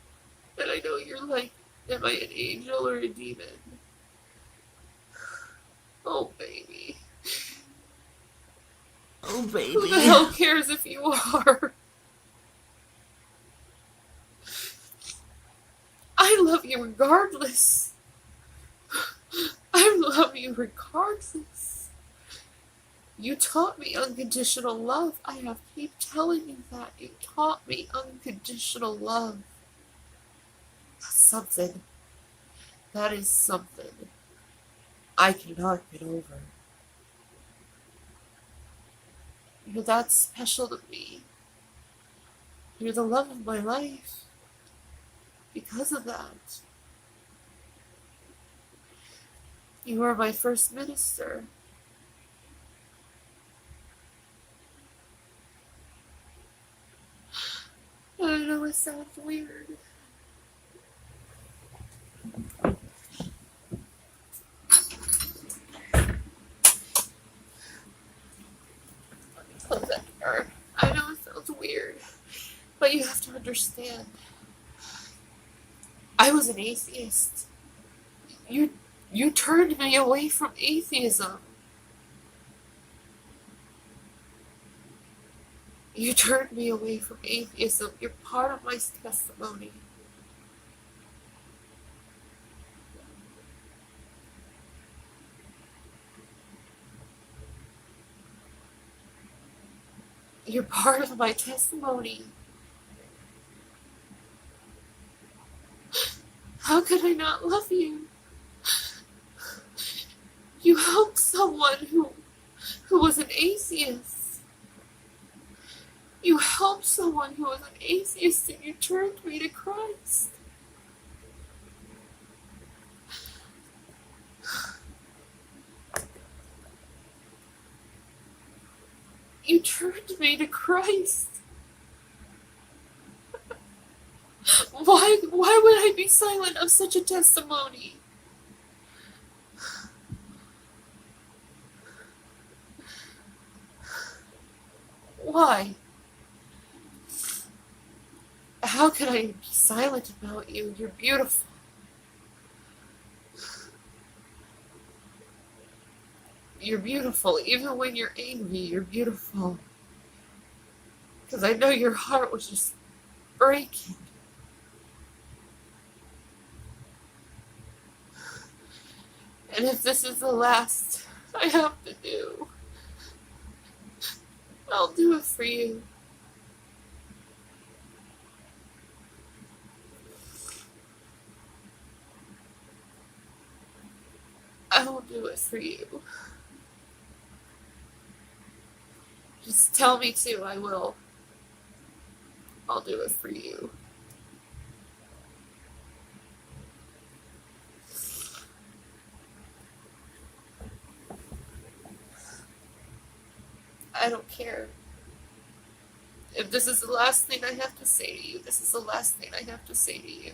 and I know you're like, am I an angel or a demon? Oh, baby. Oh, baby. Who the hell cares if you are? I love you regardless. I love you regardless. You taught me unconditional love. I have to keep telling you that. You taught me unconditional love. That's something. That is something I cannot get over. You're that special to me. You're the love of my life. Because of that. You were my first minister. I know it sounds weird. Close that door. I know it sounds weird, but you have to understand. I was an atheist. You turned me away from atheism. You turned me away from atheism. You're part of my testimony. You're part of my testimony. How could I not love you? You helped someone who was an atheist. You helped someone who was an atheist, and you turned me to Christ. You turned me to Christ. Why would I be silent of such a testimony? Why? How could I be silent about you? You're beautiful. You're beautiful. Even when you're angry, you're beautiful. Because I know your heart was just breaking. And if this is the last I have to do, I'll do it for you. I will do it for you. Just tell me to, I will. I'll do it for you. I don't care. If this is the last thing I have to say to you, this is the last thing I have to say to you.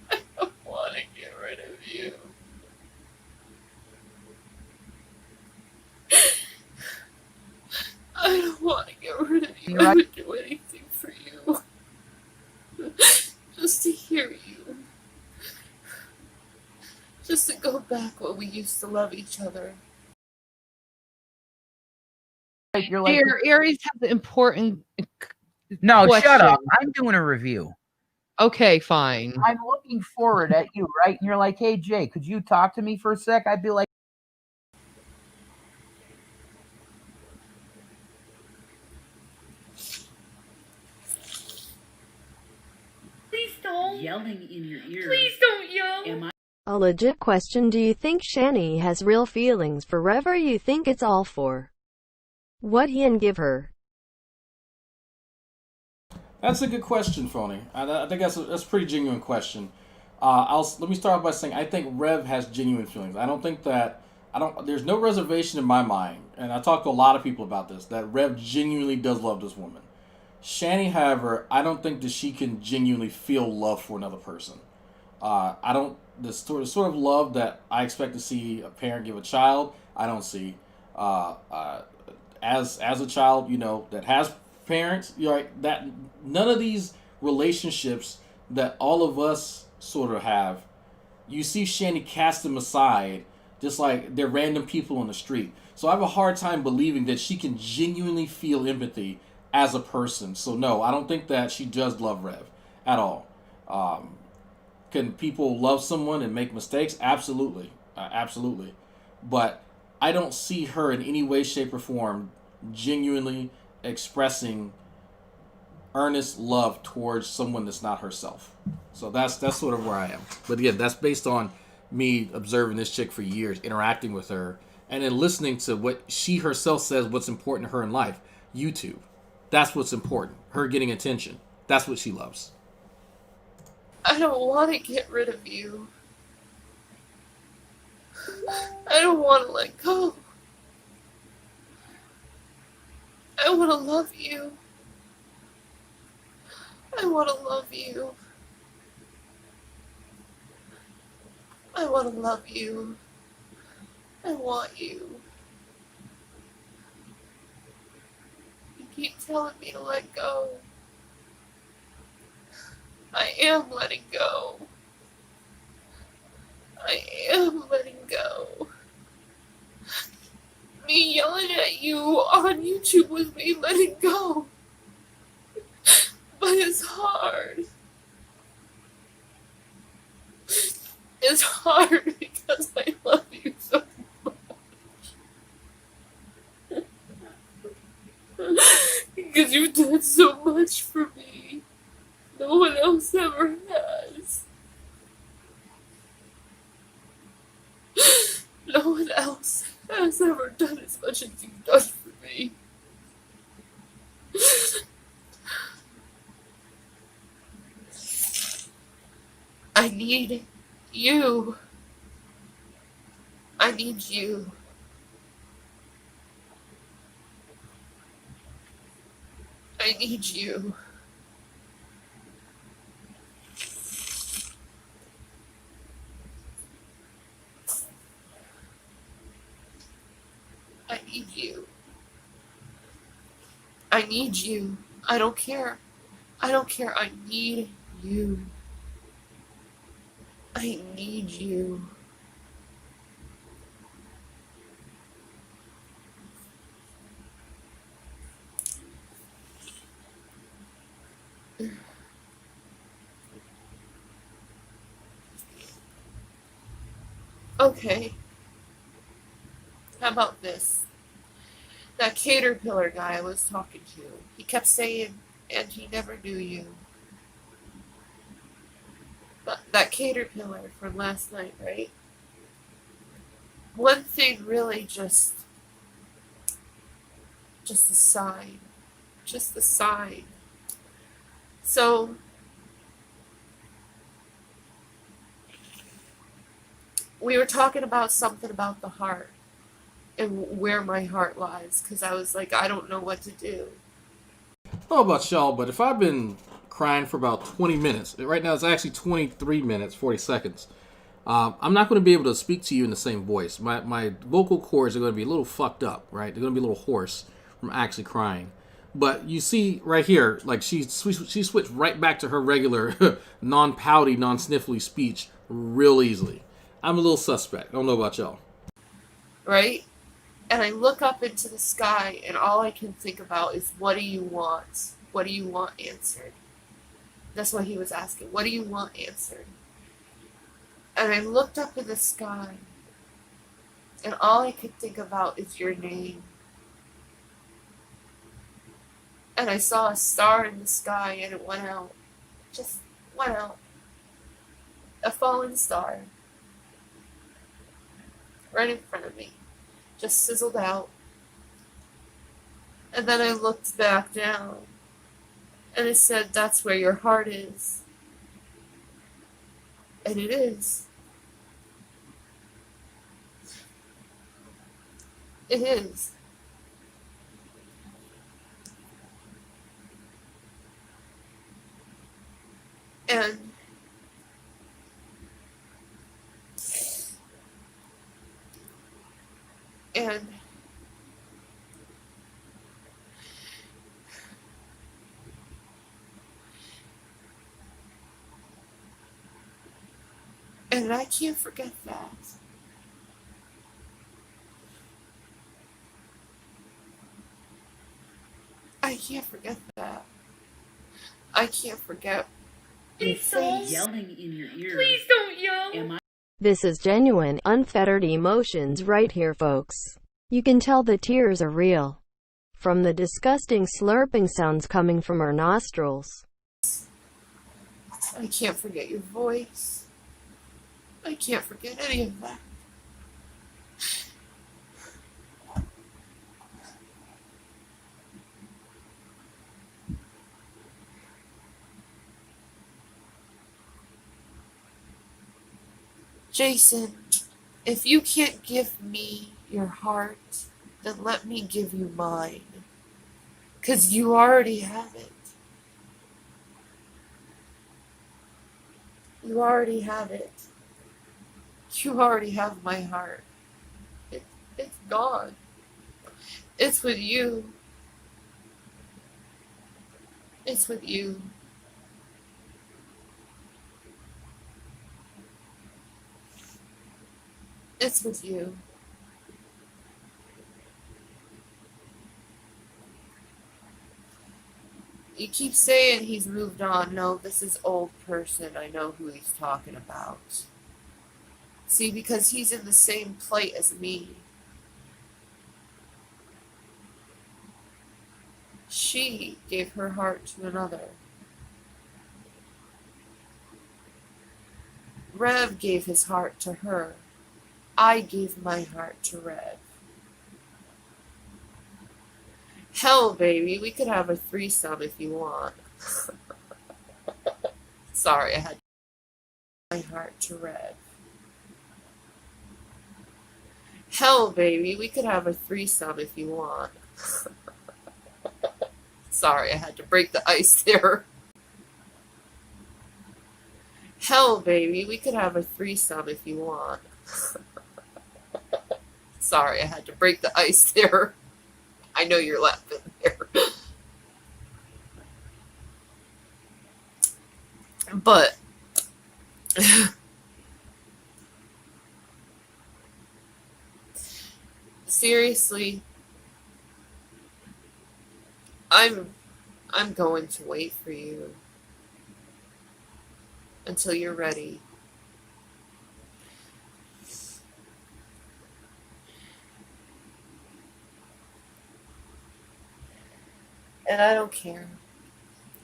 I don't want to get rid of you. I don't want to get rid of you. I would do anything for you. Just to hear you. Just to go back when we used to love each other. You're like, Dear, Aries has an important no, question. shut up. I'm doing a review. Okay, fine. I'm looking forward at you, right? And you're like, hey, Jay, could you talk to me for a sec? I'd be like, Please don't. Yelling in your ear. Please don't yell. A legit question: do you think Shanny has real feelings for Rev, or you think it's all for what he can give her? That's a good question, Phony. I think that's a pretty genuine question. Let me start off by saying I think Rev has genuine feelings. There's no reservation in my mind, and I talked to a lot of people about this, that Rev genuinely does love this woman. Shanny, however, I don't think that she can genuinely feel love for another person. The sort of love that I expect to see a parent give a child, I don't see. As a child, that has parents, that none of these relationships that all of us sort of have, you see Shanny cast them aside just like they're random people on the street. So I have a hard time believing that she can genuinely feel empathy as a person. So no, I don't think that she does love Rev at all. Can people love someone and make mistakes? Absolutely. Absolutely. But I don't see her in any way, shape, or form genuinely expressing earnest love towards someone that's not herself. So that's sort of where I am. But again, that's based on me observing this chick for years, interacting with her, and then listening to what she herself says what's important to her in life. YouTube. That's what's important. Her getting attention. That's what she loves. I don't want to get rid of you. I don't want to let go. I want to love you. I want to love you. I want to love you. I want you. You keep telling me to let go. I am letting go. I am letting go. Me yelling at you on YouTube was me letting go. But it's hard. It's hard because I love you so much. Because you've done so much for me. No one else ever has. No one else has ever done as much as you've done for me. I need you. I need you. I need you. I need you. I need you. I don't care. I don't care. I need you. I need you. Okay. How about this? That caterpillar guy I was talking to, he kept saying, and he never knew you. But that caterpillar from last night, right? One thing really just a sign. Just a sign. So, we were talking about something about the heart and where my heart lies, because I was like, I don't know what to do. I don't know about y'all, but if I've been crying for about 20 minutes, right now it's actually 23 minutes, 40 seconds, I'm not going to be able to speak to you in the same voice. My vocal cords are going to be a little fucked up, right? They're going to be a little hoarse from actually crying. But you see right here, like she switched right back to her regular non-pouty, non-sniffly speech real easily. I'm a little suspect. I don't know about y'all. Right? And I look up into the sky, and all I can think about is, what do you want? What do you want answered? That's what he was asking. What do you want answered? And I looked up in the sky, and all I could think about is your name. And I saw a star in the sky, and it went out. Just went out. A fallen star. Right in front of me. Just sizzled out. And then I looked back down, and it said, that's where your heart is. And it is. It is. And I can't forget that. I can't forget that. I can't forget. Please don't. Yelling in your ear. Please don't yell. This is genuine, unfettered emotions right here, folks. You can tell the tears are real. From the disgusting slurping sounds coming from her nostrils. I can't forget your voice. I can't forget any of that. Jason, if you can't give me your heart, then let me give you mine. 'Cause you already have it. You already have it. You already have my heart. It's gone. It's with you. It's with you. It's with you. You keep saying he's moved on. No, this is old person. I know who he's talking about. See, because he's in the same plight as me. She gave her heart to another. Rev gave his heart to her. I gave my heart to Rev. Hell, baby, we could have a threesome if you want. Sorry, I had to give my heart to Rev. Hell, baby, we could have a threesome if you want. Sorry, I had to break the ice there. Hell, baby, we could have a threesome if you want. Sorry, I had to break the ice there. I know you're laughing there. But seriously, I'm going to wait for you until you're ready. And I don't care.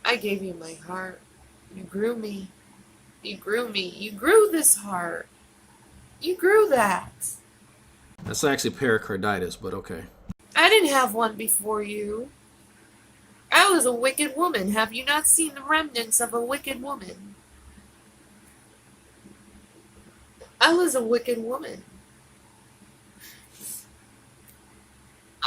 I gave you my heart. You grew me. You grew me. You grew this heart. You grew that. That's actually pericarditis, but okay. I didn't have one before you. I was a wicked woman. Have you not seen the remnants of a wicked woman? I was a wicked woman.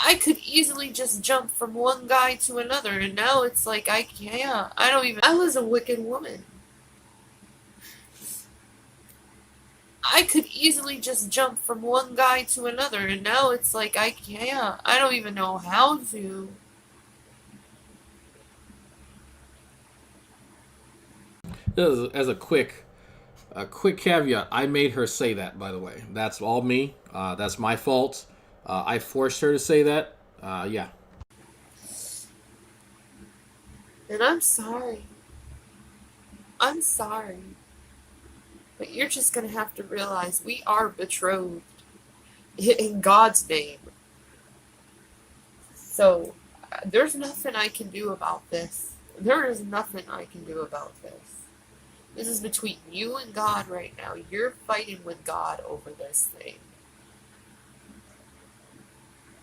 I could easily just jump from one guy to another, and now it's like I can't. I was a wicked woman. I could easily just jump from one guy to another, and now it's like I can't. I don't even know how to. As a quick caveat, I made her say that, by the way. That's all me. That's my fault. I forced her to say that. Yeah. And I'm sorry. I'm sorry. But you're just going to have to realize we are betrothed in God's name. So, there's nothing I can do about this. There is nothing I can do about this. This is between you and God right now. You're fighting with God over this thing.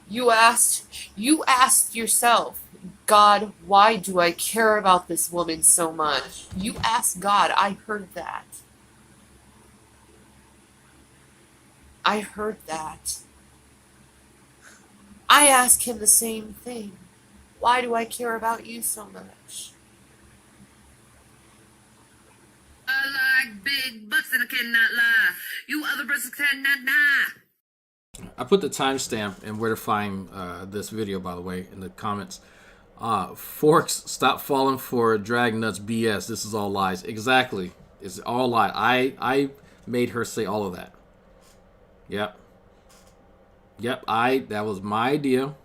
You asked yourself, God, why do I care about this woman so much? You asked God. I heard that. I heard that. I ask him the same thing. Why do I care about you so much? I like big butts and I cannot lie. You other persons cannot lie. I put the timestamp and where to find this video, by the way, in the comments. Forks, stop falling for Dragnauct's BS. This is all lies. Exactly. It's all lies. I made her say all of that. Yep. That was my idea.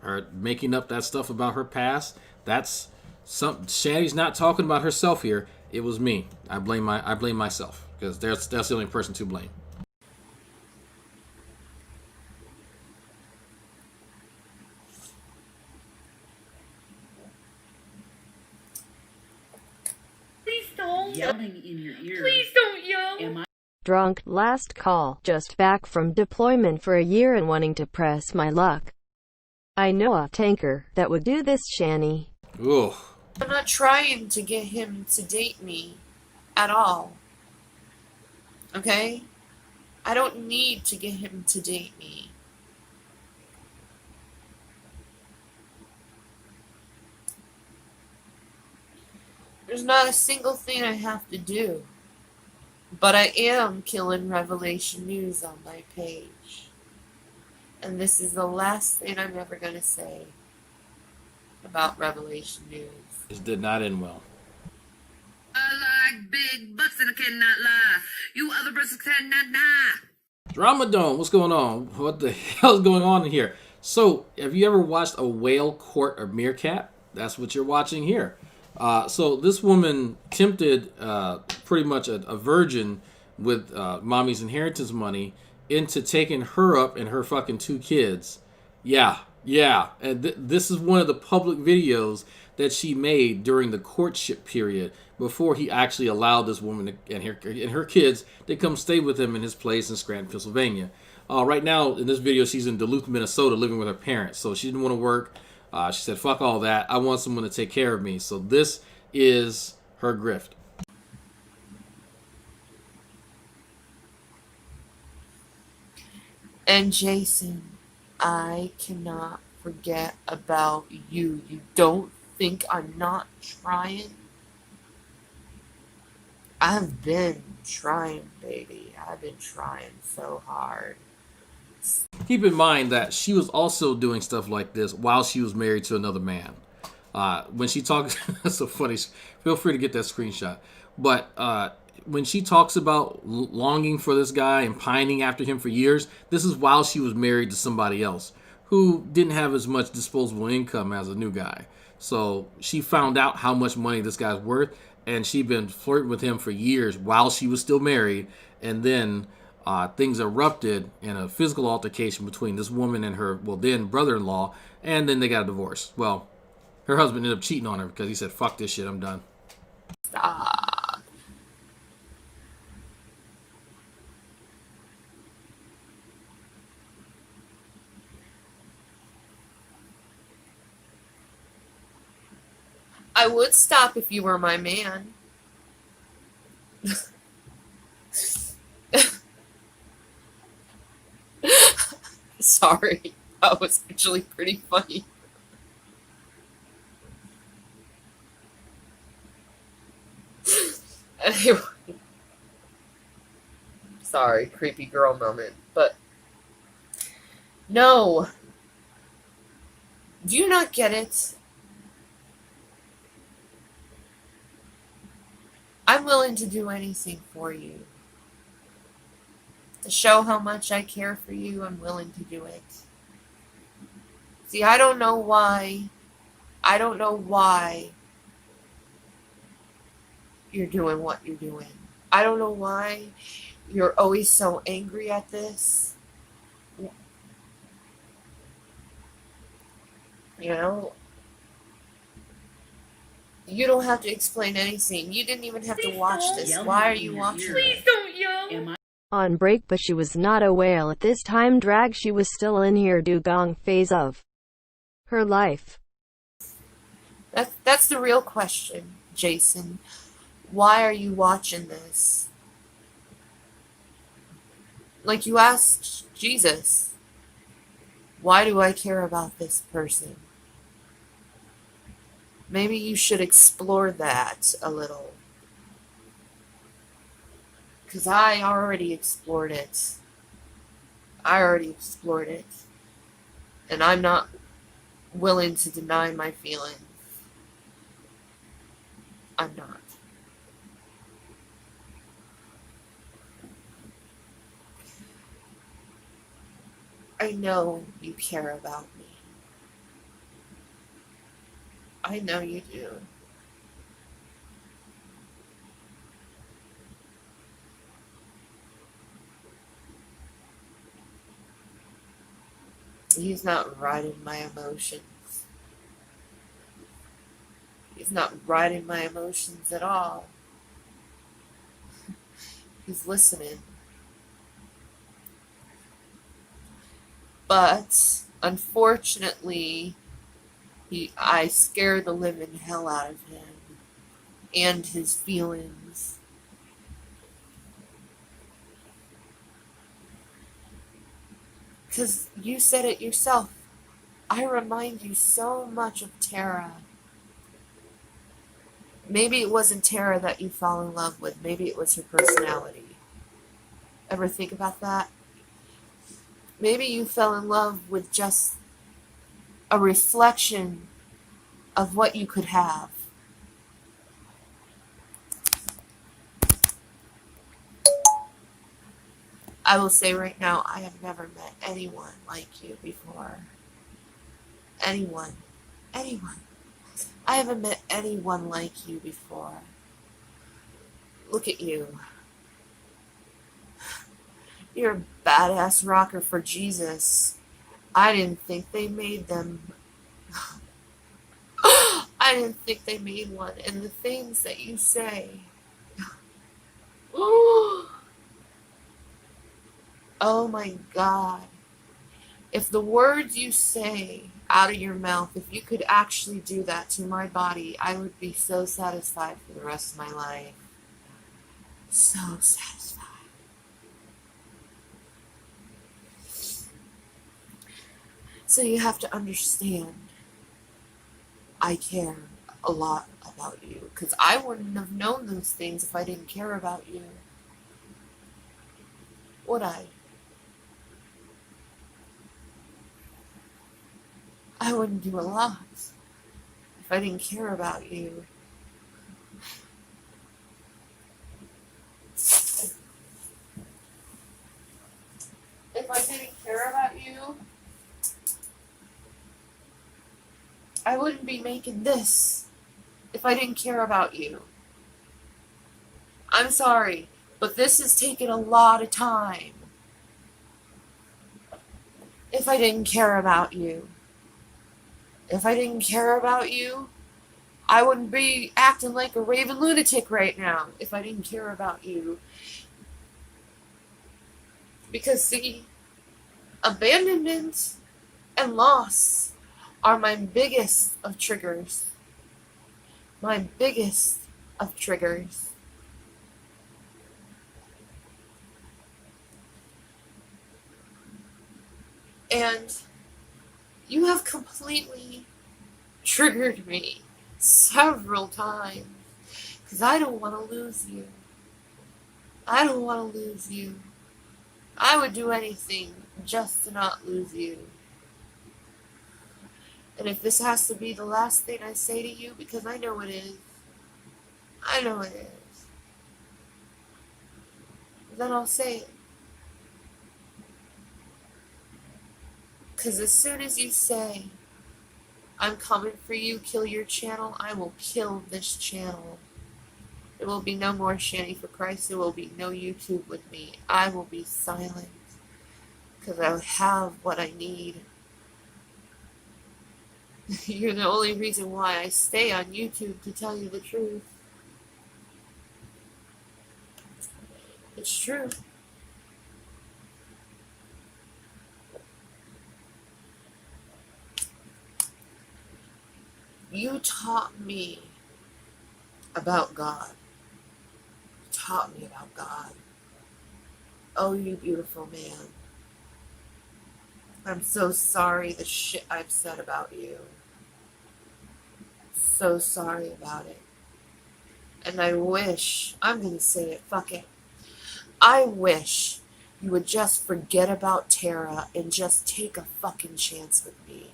Her making up that stuff about her past. That's Shanny's not talking about herself here. It was me. I blame myself because that's the only person to blame. Please don't. Yelling in your ear. Please don't yell. Drunk, last call, just back from deployment for a year and wanting to press my luck. I know a tanker that would do this, Shanny. Ooh. I'm not trying to get him to date me at all. Okay? I don't need to get him to date me. There's not a single thing I have to do. But I am killing Revelation News on my page. And this is the last thing I'm ever going to say about Revelation News. This did not end well. I like big butts and I cannot lie. You other persons cannot lie. Ramadan, what's going on? What the hell is going on in here? So, have you ever watched a whale court a meerkat? That's what you're watching here. So this woman tempted pretty much a virgin with mommy's inheritance money into taking her up and her fucking 2 kids. Yeah. And this is one of the public videos that she made during the courtship period before he actually allowed this woman and her kids to come stay with him in his place in Scranton, Pennsylvania. Right now, in this video, she's in Duluth, Minnesota, living with her parents. So she didn't want to work. She said, fuck all that. I want someone to take care of me. So this is her grift. And Jason, I cannot forget about you. You don't think I'm not trying? I've been trying, baby. I've been trying so hard. keep in mind that she was also doing stuff like this while she was married to another man. When she talks, that's so funny. Feel free to get that screenshot. But when she talks about longing for this guy and pining after him for years, this is while she was married to somebody else who didn't have as much disposable income as a new guy. So she found out how much money this guy's worth, and she'd been flirting with him for years while she was still married. And then things erupted in a physical altercation between this woman and her, well, then brother-in-law, and then they got a divorce. Well, her husband ended up cheating on her because he said, fuck this shit, I'm done. Stop. I would stop if you were my man. Sorry, that was actually pretty funny. Anyway. Sorry, creepy girl moment, but no. Do you not get it? I'm willing to do anything for you. To show how much I care for you, I'm willing to do it. See, I don't know why you're doing what you're doing. I don't know why you're always so angry at this. You know? You don't have to explain anything. You didn't even have to watch this. Why are you watching? Please don't yell. On break, but she was not a whale at this time. Drag, she was still in her dugong phase of her life. That's the real question, Jason. Why are you watching this? Like you asked Jesus, why do I care about this person? Maybe you should explore that a little. Because I already explored it. And I'm not willing to deny my feelings. I'm not. I know you care about me. I know you do. He's not riding my emotions. He's not riding my emotions at all. He's listening. But, unfortunately, I scare the living hell out of him and his feelings. Because you said it yourself. I remind you so much of Tara. Maybe it wasn't Tara that you fell in love with. Maybe it was her personality. Ever think about that? Maybe you fell in love with just a reflection of what you could have. I will say right now, I have never met anyone like you before. Anyone. I haven't met anyone like you before. Look at you. You're a badass rocker for Jesus. I didn't think they made them. I didn't think they made one. And the things that you say. Oh my God. If the words you say out of your mouth, if you could actually do that to my body, I would be so satisfied for the rest of my life. So satisfied. So you have to understand, I care a lot about you. Because I wouldn't have known those things if I didn't care about you. Would I? I wouldn't do a lot if I didn't care about you. If I didn't care about you, I wouldn't be making this. If I didn't care about you. I'm sorry, but this has taken a lot of time. If I didn't care about you. If I didn't care about you, I wouldn't be acting like a raving lunatic right now. If I didn't care about you. Because, see, abandonment and loss are my biggest of triggers. My biggest of triggers. And you have completely triggered me several times. Because I don't want to lose you. I don't want to lose you. I would do anything just to not lose you. And if this has to be the last thing I say to you, because I know it is. I know it is. Then I'll say it. Because as soon as you say, I'm coming for you, kill your channel, I will kill this channel. There will be no more Shanny for Christ. There will be no YouTube with me. I will be silent. Because I have what I need. You're the only reason why I stay on YouTube, to tell you the truth. It's true. You taught me about God. You taught me about God. Oh, you beautiful man. I'm so sorry the shit I've said about you. So sorry about it. And I wish, I'm gonna say it, fuck it. I wish you would just forget about Tara and just take a fucking chance with me.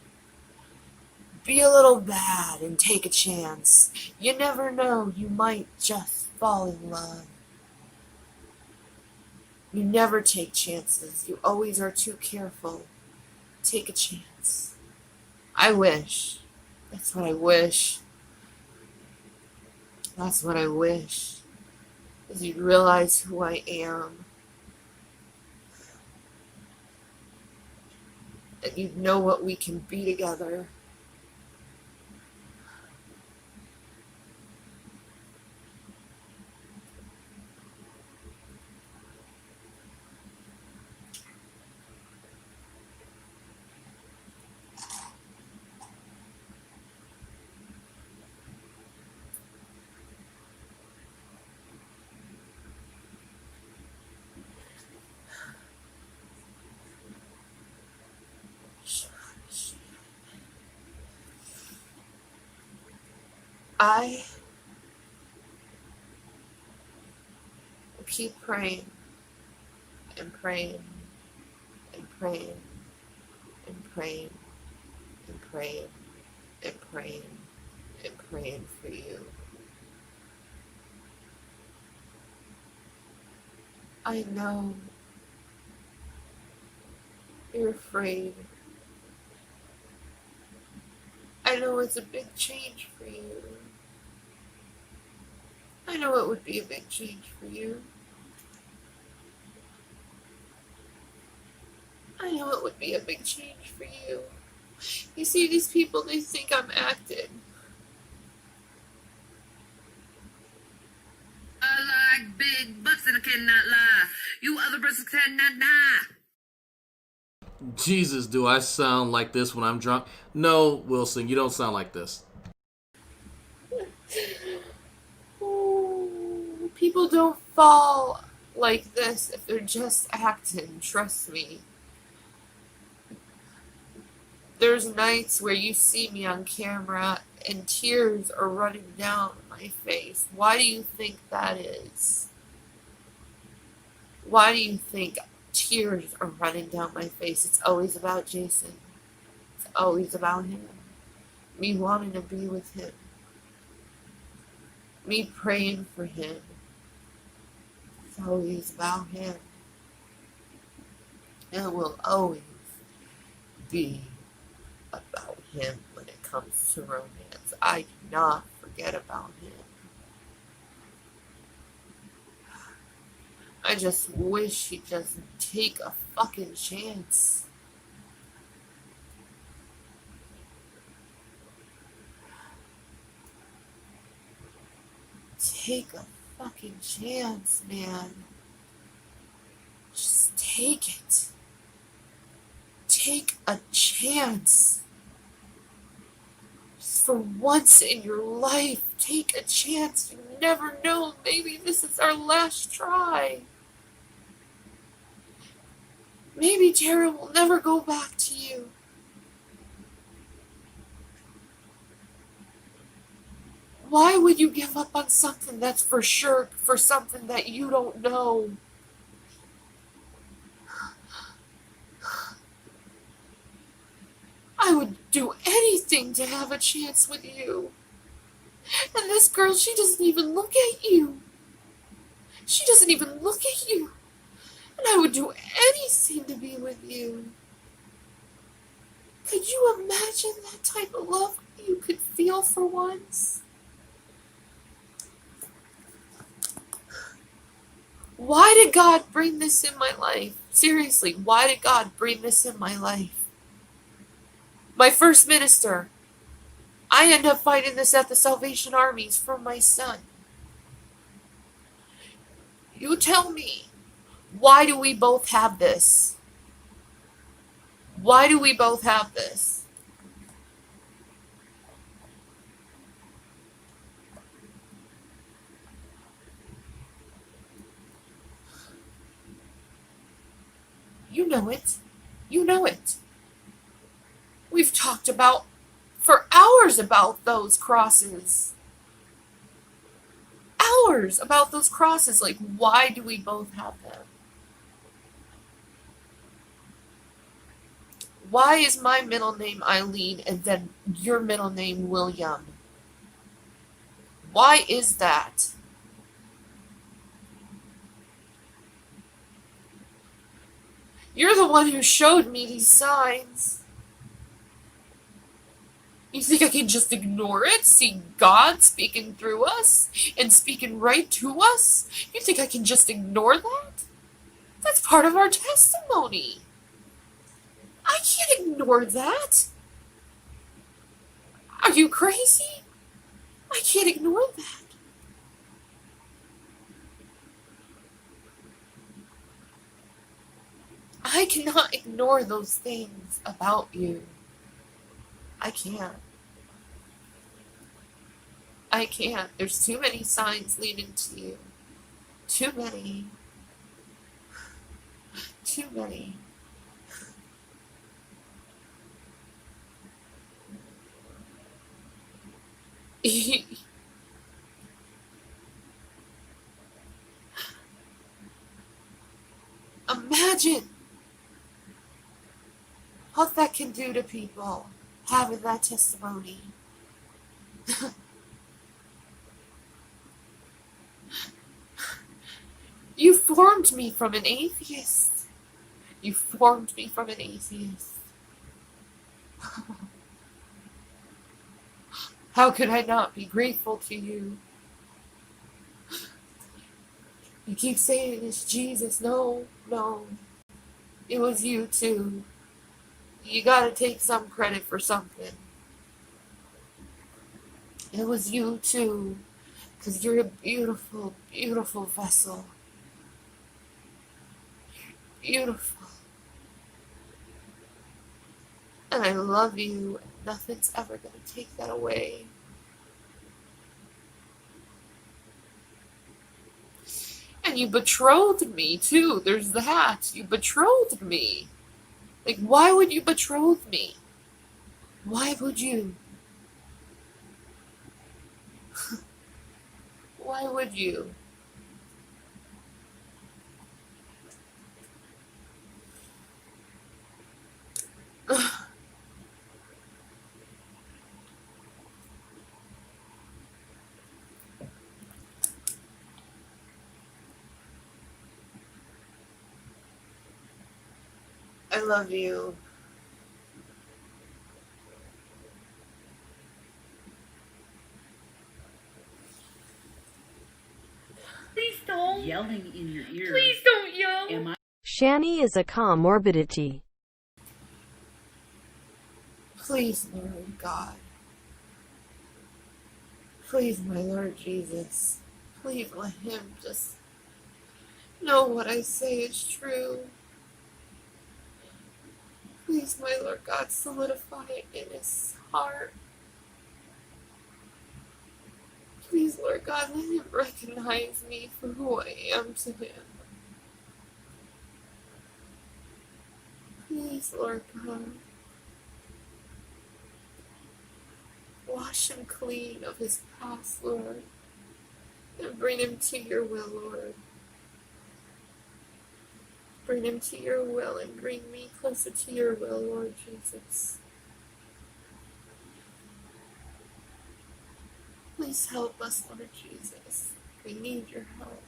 Be a little bad and take a chance. You never know, you might just fall in love. You never take chances. You always are too careful. Take a chance. I wish. That's what I wish. That's what I wish. Is you'd realize who I am. That you'd know what we can be together. I will keep praying and praying and praying and praying and praying and praying and praying for you. I know you're afraid. I know it's a big change for you. I know it would be a big change for you. I know it would be a big change for you. You see, these people, they think I'm acting. I like big butts and I cannot lie. You other brothers cannot die. Jesus, do I sound like this when I'm drunk? No, Wilson, you don't sound like this. People don't fall like this if they're just acting, trust me. There's nights where you see me on camera and tears are running down my face. Why do you think that is? Why do you think tears are running down my face? It's always about Jason. It's always about him. Me wanting to be with him. Me praying for him. It's always about him. And it will always be about him when it comes to romance. I cannot forget about him. I just wish he'd just take a fucking chance. Take a fucking chance, man. Just take it. Take a chance. Just for once in your life, take a chance. You never know. Maybe this is our last try. Maybe Tara will never go back to you. Why would you give up on something that's for sure for something that you don't know? I would do anything to have a chance with you. And this girl, she doesn't even look at you. She doesn't even look at you. And I would do anything to be with you. Could you imagine that type of love you could feel for once? Why did God bring this in my life? Seriously, why did God bring this in my life? My first minister. I end up fighting this at the Salvation Armies for my son. You tell me, why do we both have this? Why do we both have this? You know it. You know it. We've talked about for hours about those crosses. Hours about those crosses. Like, why do we both have them? Why is my middle name Eileen and then your middle name William? Why is that? You're the one who showed me these signs. You think I can just ignore it? See God speaking through us and speaking right to us? You think I can just ignore that? That's part of our testimony. I can't ignore that. Are you crazy? I can't ignore that. I cannot ignore those things about you. I can't. I can't. There's too many signs leading to you. Too many. Too many. Imagine what that can do to people, having that testimony. You formed me from an atheist. You formed me from an atheist. How could I not be grateful to you? You keep saying it's Jesus. No, no. It was you too. You gotta take some credit for something. It was you too. 'Cause you're a beautiful, beautiful vessel. Beautiful. And I love you. And nothing's ever gonna take that away. And you betrothed me too. There's that. You betrothed me. Like, why would you betroth me? Why would you? Why would you? I love you. Please don't. Yelling in your ear. Please don't yell. Am I? Shanny is a comorbidity. Please, Lord God. Please, my Lord Jesus. Please let him just know what I say is true. Please, my Lord God, solidify it in his heart. Please, Lord God, let him recognize me for who I am to him. Please, Lord God, wash him clean of his past, Lord, and bring him to your will, Lord. Bring him to your will and bring me closer to your will, Lord Jesus. Please help us, Lord Jesus. We need your help.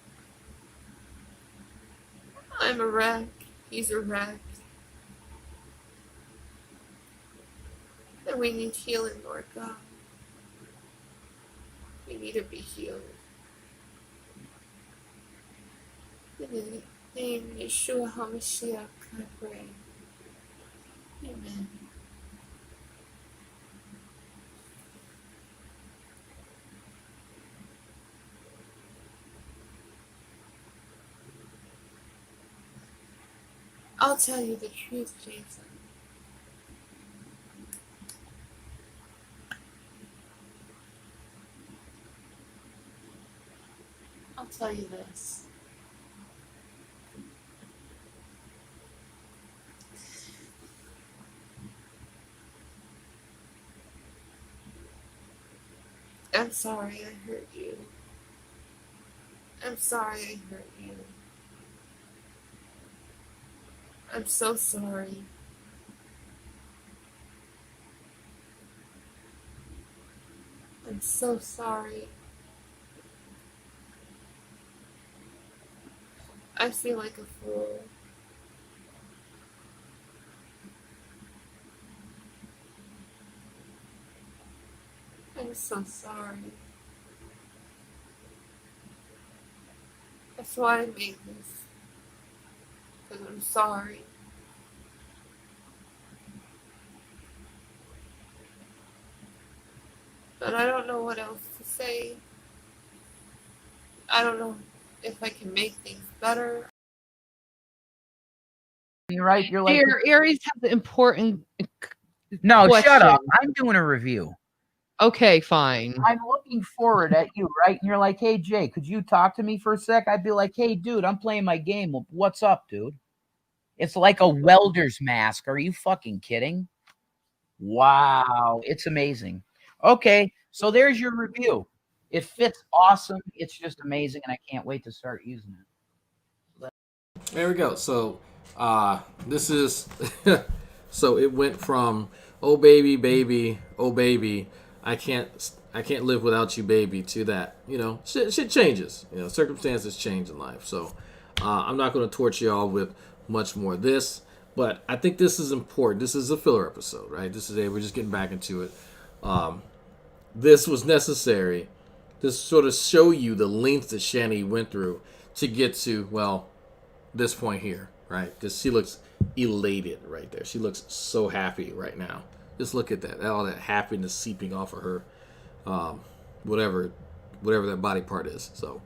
I'm a wreck. He's a wreck. And we need healing, Lord God. We need to be healed. In the name of Yeshua HaMashiach, I pray. Amen. I'll tell you the truth, Jason. I'll tell you this. I'm sorry I hurt you. I'm sorry I hurt you. I'm so sorry. I'm so sorry. I feel like a fool. I'm so sorry. That's why I made this. Because I'm sorry. But I don't know what else to say. I don't know if I can make things better. You're right. You're like, Dear Aries has an important no, question. shut up. I'm doing a review. Okay, fine. I'm looking forward at you, right? And you're like, hey, Jay, could you talk to me for a sec? I'd be like, hey, dude, I'm playing my game. Well, what's up, dude? It's like a welder's mask. Are you fucking kidding? Wow. It's amazing. Okay, so there's your review. It fits awesome. It's just amazing, and I can't wait to start using it. There we go. So this is so it went from oh baby, baby, oh baby, I can't live without you, baby, to that. You know, shit changes. You know, circumstances change in life. So I'm not going to torture y'all with much more of this, but I think this is important. This is a filler episode, right? We're just getting back into it. This was necessary to sort of show you the lengths that Shanny went through to get to, well, this point here, right? Because she looks elated right there. She looks so happy right now. Just look at that. All that happiness seeping off of her, whatever that body part is. So,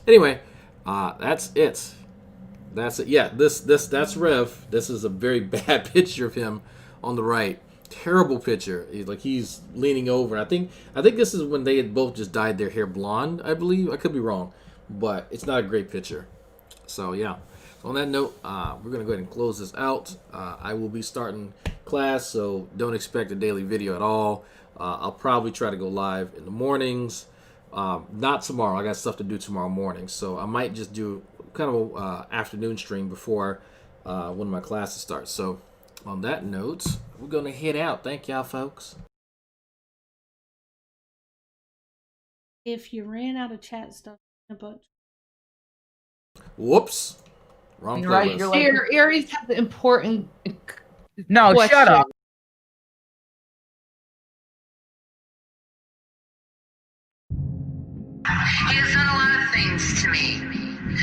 anyway, that's it. That's it. Yeah, that's Rev. This is a very bad picture of him on the right. Terrible picture. He's leaning over. I think this is when they had both just dyed their hair blonde, I believe. I could be wrong, but it's not a great picture. So yeah. So on that note, we're gonna go ahead and close this out. I will be starting class, so don't expect a daily video at all. I'll probably try to go live in the mornings. Not tomorrow. I got stuff to do tomorrow morning, so I might just do kind of a afternoon stream before one of my classes starts. So on that note, we're gonna head out. Thank y'all, folks. If you ran out of chat stuff, but Whoops. Wrong You're right. playlist. You're like, Aries have the important. No, question. shut up. He has done a lot of things to me.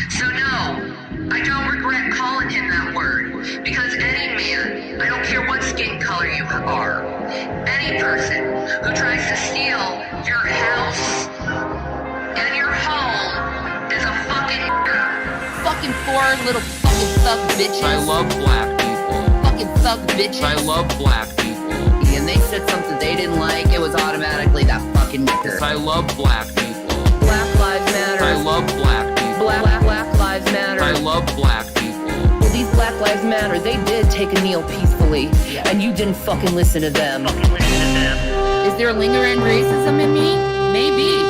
So no, I don't regret calling him that word. Because any man, I don't care what skin color you are, any person who tries to steal your house and your home is a fucking fucking four little fucking thug bitches. I love black people. Fucking thug bitches. I love black people. And they said something they didn't like, it was automatically that fucking nigger. I love black people. Black lives matter. I love black people. Black lives matter. I love black people. Well, these Black Lives Matter, they did take a kneel peacefully, and you didn't fucking listen to them. Is there lingering racism in me? Maybe.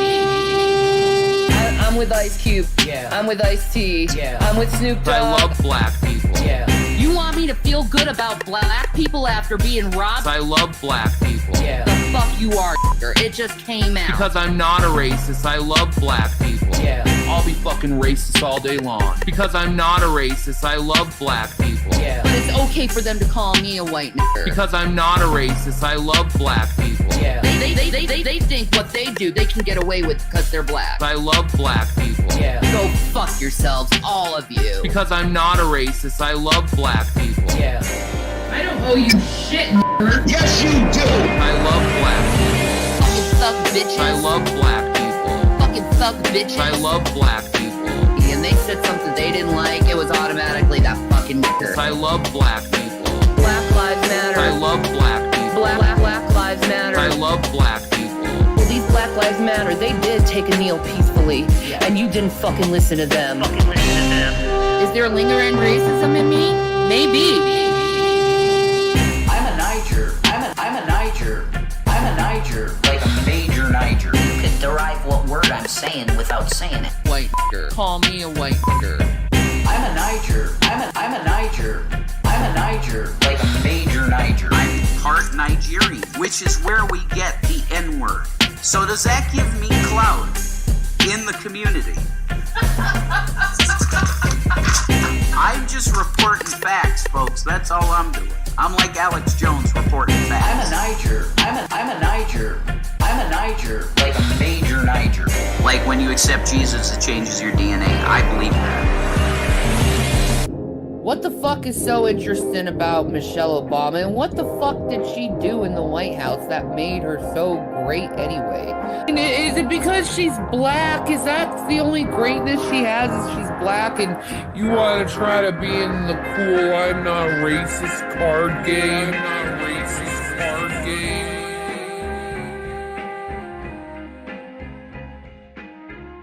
I'm with Ice Cube. Yeah. I'm with Ice-T. Yeah. I'm with Snoop Dogg. I love black people. Yeah. You want me to feel good about black people after being robbed? I love black people. Yeah. The fuck you are, it just came out. Because I'm not a racist, I love black people. Yeah. I'll be fucking racist all day long. Because I'm not a racist, I love black people. Yeah. But it's okay for them to call me a white nigger. Because I'm not a racist, I love black people. Yeah. They think what they do, they can get away with because they're black. I love black people. Yeah. Go fuck yourselves, all of you. Because I'm not a racist, I love black people. Yeah. I don't owe you shit, nigger. Yes, you do. I love black people. Fucking thug bitches. I love black people. Fucking thug bitches. I love black people. And they said something they didn't like, it was automatically that fucking nigger. I love black people. Black lives matter. I love black people. Black lives matter. I love black people. Well, these Black Lives Matter, they did take a kneel peacefully, and you didn't fucking listen to them. Is there lingering racism in me? Maybe. I'm a Niger. I'm a Niger. I'm a Niger. Like a major Niger. You can derive what word I'm saying without saying it. White nigger. Call me a white nigger. I'm a Niger. I'm a Niger. I'm a Niger. Like a major Niger. I'm part Nigerian, which is where we get the N-word. So does that give me clout in the community? I'm just reporting facts, folks. That's all I'm doing. I'm like Alex Jones reporting facts. I'm a Niger. I'm a Niger. I'm a Niger. Like a major Niger. Like when you accept Jesus, it changes your DNA. I believe that. What the fuck is so interesting about Michelle Obama, and what the fuck did she do in the White House that made her so great anyway? And is it because she's black? Is that the only greatness she has, is she's black? And You want to try to be in the cool I'm not racist card game? I'm not racist card game.